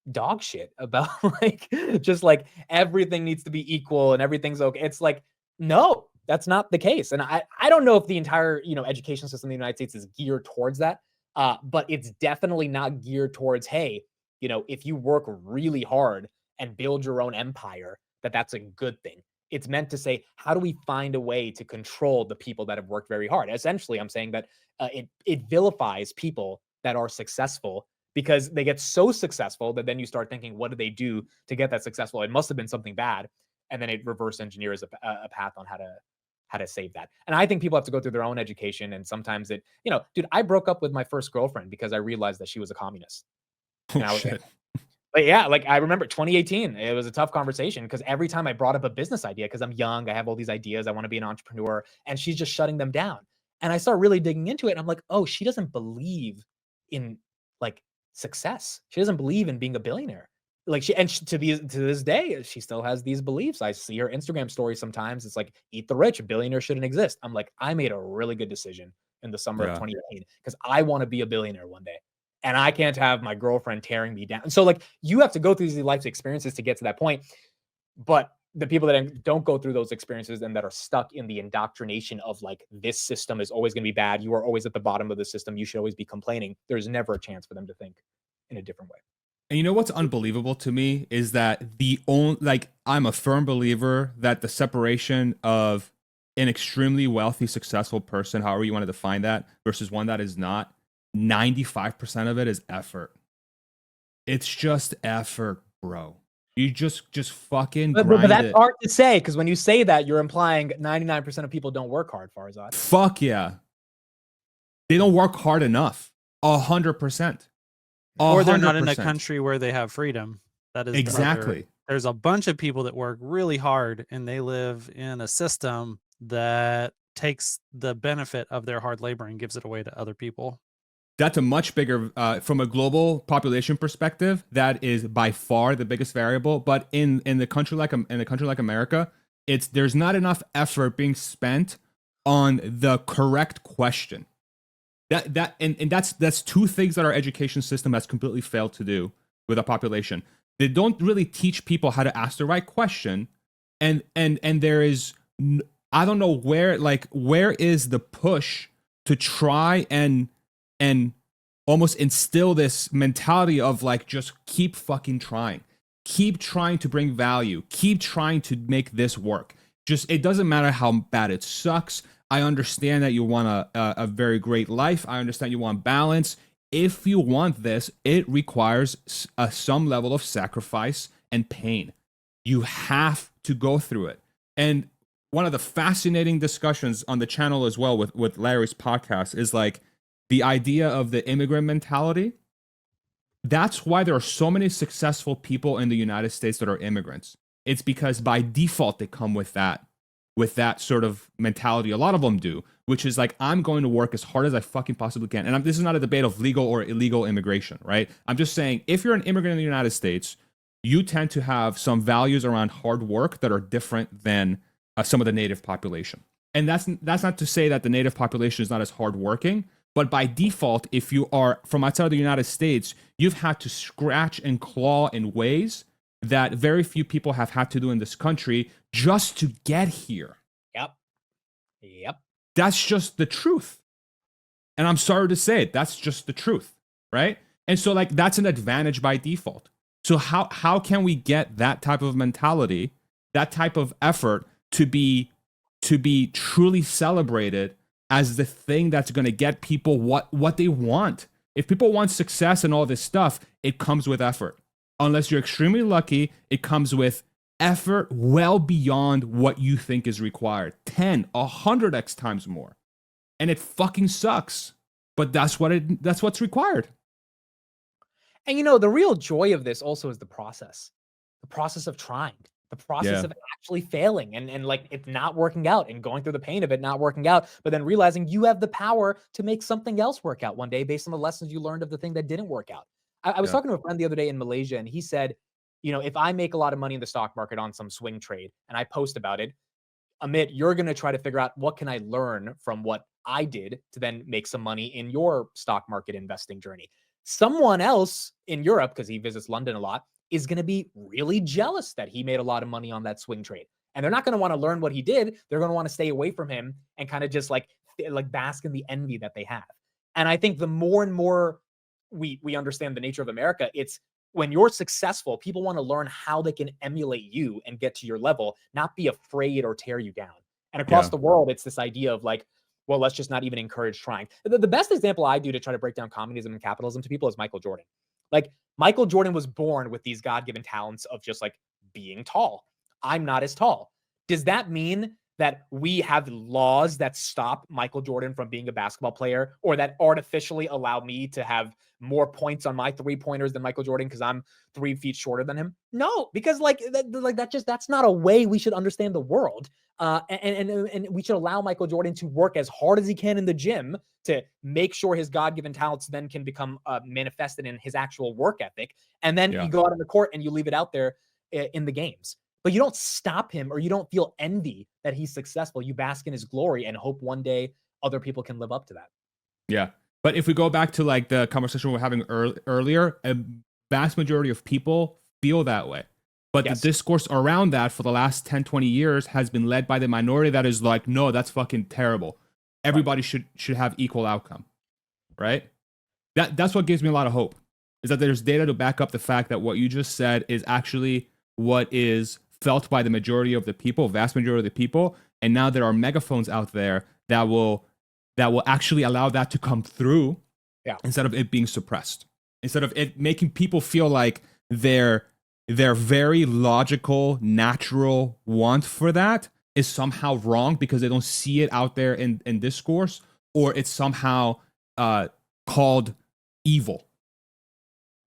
dog shit about like just like everything needs to be equal and everything's okay. It's like, no, that's not the case. And I don't know if the entire education system in the United States is geared towards that, but it's definitely not geared towards, hey, if you work really hard and build your own empire, that's a good thing. It's meant to say, how do we find a way to control the people that have worked very hard? Essentially, I'm saying that it vilifies people that are successful, because they get so successful that then you start thinking, what did they do to get that successful? It must have been something bad. And then it reverse engineers a path on how to save that. And I think people have to go through their own education. And sometimes dude, I broke up with my first girlfriend because I realized that she was a communist. Oh, shit. But yeah, like I remember 2018, it was a tough conversation because every time I brought up a business idea, because I'm young, I have all these ideas, I want to be an entrepreneur, and she's just shutting them down. And I start really digging into it. And I'm like, oh, she doesn't believe in like success. She doesn't believe in being a billionaire. Like to this day, she still has these beliefs. I see her Instagram stories sometimes. It's like, eat the rich, billionaires shouldn't exist. I'm like, I made a really good decision in the summer of 2018 because I want to be a billionaire one day. And I can't have my girlfriend tearing me down. So like, you have to go through these life experiences to get to that point. But the people that don't go through those experiences and that are stuck in the indoctrination of like, this system is always going to be bad, you are always at the bottom of the system, you should always be complaining, there's never a chance for them to think in a different way. And you know what's unbelievable to me is that I'm a firm believer that the separation of an extremely wealthy, successful person, however you want to define that, versus one that is not, 95% of it is effort. It's just effort, bro. You just fucking grind but that's it. hard to say, because when you say that, you're implying 99% of people don't work hard, Farzad. Fuck yeah. They don't work hard enough. 100%. Or they're not in a country where they have freedom. That is exactly. There's a bunch of people that work really hard and they live in a system that takes the benefit of their hard labor and gives it away to other people. That's a much bigger, from a global population perspective, that is by far the biggest variable. But in a country like America, there's not enough effort being spent on the correct question. That's two things that our education system has completely failed to do with our population. They don't really teach people how to ask the right question, and there is, I don't know where is the push to try and almost instill this mentality of like, just keep fucking trying. Keep trying to bring value. Keep trying to make this work. Just, it doesn't matter how bad it sucks. I understand that you want a very great life. I understand you want balance. If you want this, it requires some level of sacrifice and pain. You have to go through it. And one of the fascinating discussions on the channel as well with Larry's podcast is like, the idea of the immigrant mentality. That's why there are so many successful people in the United States that are immigrants. it's because by default they come with that sort of mentality. A lot of them do, which is like, I'm going to work as hard as I fucking possibly can. And this is not a debate of legal or illegal immigration, right? I'm just saying, if you're an immigrant in the United States, you tend to have some values around hard work that are different than some of the native population. And that's not to say that the native population is not as hardworking, but by default, if you are from outside of the United States, you've had to scratch and claw in ways that very few people have had to do in this country just to get here. Yep. That's just the truth. And I'm sorry to say it, that's just the truth, right? And so like that's an advantage by default. So how can we get that type of mentality, that type of effort to be truly celebrated as the thing that's going to get people what they want? If people want success and all this stuff, it comes with effort. Unless you're extremely lucky, it comes with effort well beyond what you think is required. 10, 100x times more. And it fucking sucks. But that's what's required. And the real joy of this also is the process of trying, the process of actually failing and like it not working out and going through the pain of it not working out, but then realizing you have the power to make something else work out one day based on the lessons you learned of the thing that didn't work out. I was talking to a friend the other day in Malaysia, and he said, if I make a lot of money in the stock market on some swing trade and I post about it, Amit, you're going to try to figure out what can I learn from what I did to then make some money in your stock market investing journey. Someone else in Europe, because he visits London a lot, is going to be really jealous that he made a lot of money on that swing trade. And they're not going to want to learn what he did. They're going to want to stay away from him and kind of just like bask in the envy that they have. And I think the more and more we understand the nature of America, it's when you're successful, people want to learn how they can emulate you and get to your level, not be afraid or tear you down. And across the world, it's this idea of like, well, let's just not even encourage trying. The best example I do to try to break down communism and capitalism to people is Michael Jordan. Like Michael Jordan was born with these God-given talents of just like being tall. I'm not as tall. Does that mean that we have laws that stop Michael Jordan from being a basketball player, or that artificially allow me to have more points on my 3-pointers than Michael Jordan because I'm 3 feet shorter than him? No, because that's not a way we should understand the world. And we should allow Michael Jordan to work as hard as he can in the gym to make sure his God-given talents then can become manifested in his actual work ethic. And then you go out on the court and you leave it out there in the games. But you don't stop him, or you don't feel envy that he's successful. You bask in his glory and hope one day other people can live up to that. Yeah. But if we go back to like the conversation we were having earlier, a vast majority of people feel that way. But the discourse around that for the last 10, 20 years has been led by the minority that is like, no, that's fucking terrible. Everybody should have equal outcome, right? That's what gives me a lot of hope, is that there's data to back up the fact that what you just said is actually what is felt by the majority of the people, vast majority of the people. And now there are megaphones out there that will actually allow that to come through, instead of it being suppressed, instead of it making people feel like their very logical, natural want for that is somehow wrong because they don't see it out there in discourse, or it's somehow called evil.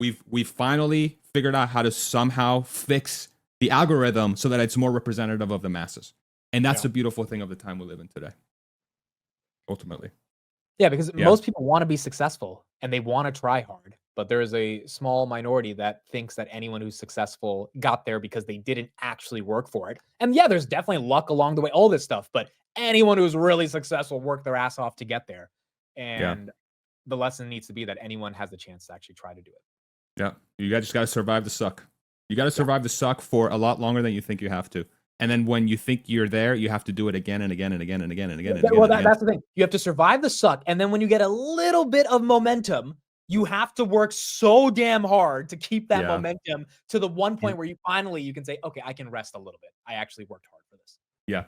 We've finally figured out how to somehow fix the algorithm so that it's more representative of the masses. And that's the beautiful thing of the time we live in today, ultimately. Yeah, because most people want to be successful and they want to try hard, but there is a small minority that thinks that anyone who's successful got there because they didn't actually work for it. And yeah, there's definitely luck along the way, all this stuff, but anyone who's really successful worked their ass off to get there. And the lesson needs to be that anyone has the chance to actually try to do it. Yeah, you guys just got to survive the suck. You got to survive the suck for a lot longer than you think you have to. And then when you think you're there, you have to do it again and again and again and again and again. That's the thing. You have to survive the suck. And then when you get a little bit of momentum, you have to work so damn hard to keep that momentum to the one point where you can say, okay, I can rest a little bit. I actually worked hard for this. Yeah,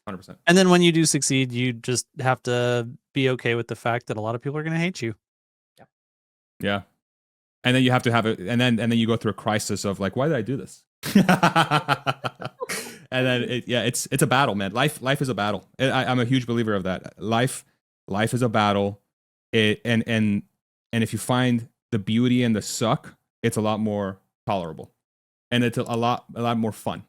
100%. And then when you do succeed, you just have to be okay with the fact that a lot of people are going to hate you. Yeah. And then you have to have it, and then you go through a crisis of like, why did I do this? And then it's a battle, man. Life is a battle. I'm a huge believer of that. Life is a battle. And if you find the beauty in the suck, it's a lot more tolerable, and it's a lot more fun.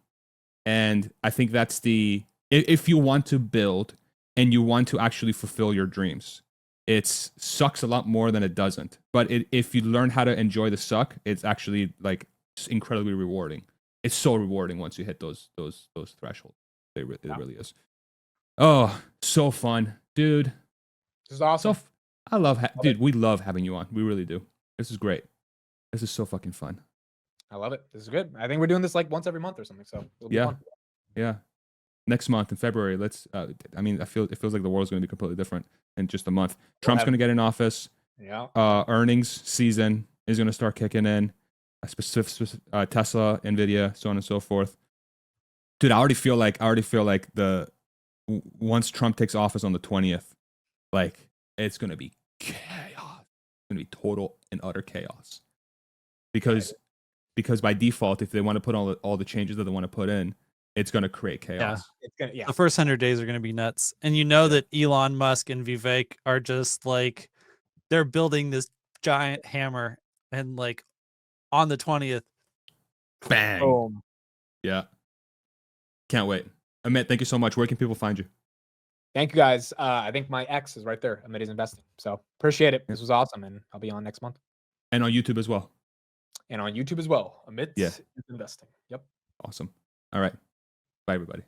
And I think that's if you want to build and you want to actually fulfill your dreams, it sucks a lot more than it doesn't. But if you learn how to enjoy the suck, it's actually like incredibly rewarding. It's so rewarding once you hit those thresholds. It really is. Oh, so fun, dude. This is awesome. I love, dude. We love having you on. We really do. This is great. This is so fucking fun. I love it. This is good. I think we're doing this like once every month or something. So it'll be fun. Yeah. Next month in February, let's. I mean, it feels like the world's going to be completely different in just a month. Trump's going to get in office. Yeah. Earnings season is going to start kicking in. A specific Tesla, NVIDIA, so on and so forth. Dude, I already feel like once Trump takes office on the 20th, like it's going to be chaos. It's going to be total and utter chaos. Because by default, if they want to put all the changes that they want to put in, it's going to create chaos. The first 100 days are going to be nuts. And you know that Elon Musk and Vivek are just like, they're building this giant hammer, and like on the 20th, bang. Boom. Yeah. Can't wait. Amit, thank you so much. Where can people find you? Thank you, guys. I think my X is right there. Amit is investing. So appreciate it. This was awesome. And I'll be on next month. And on YouTube as well. And on YouTube as well. Amit is investing. Yep. Awesome. All right. Bye, everybody.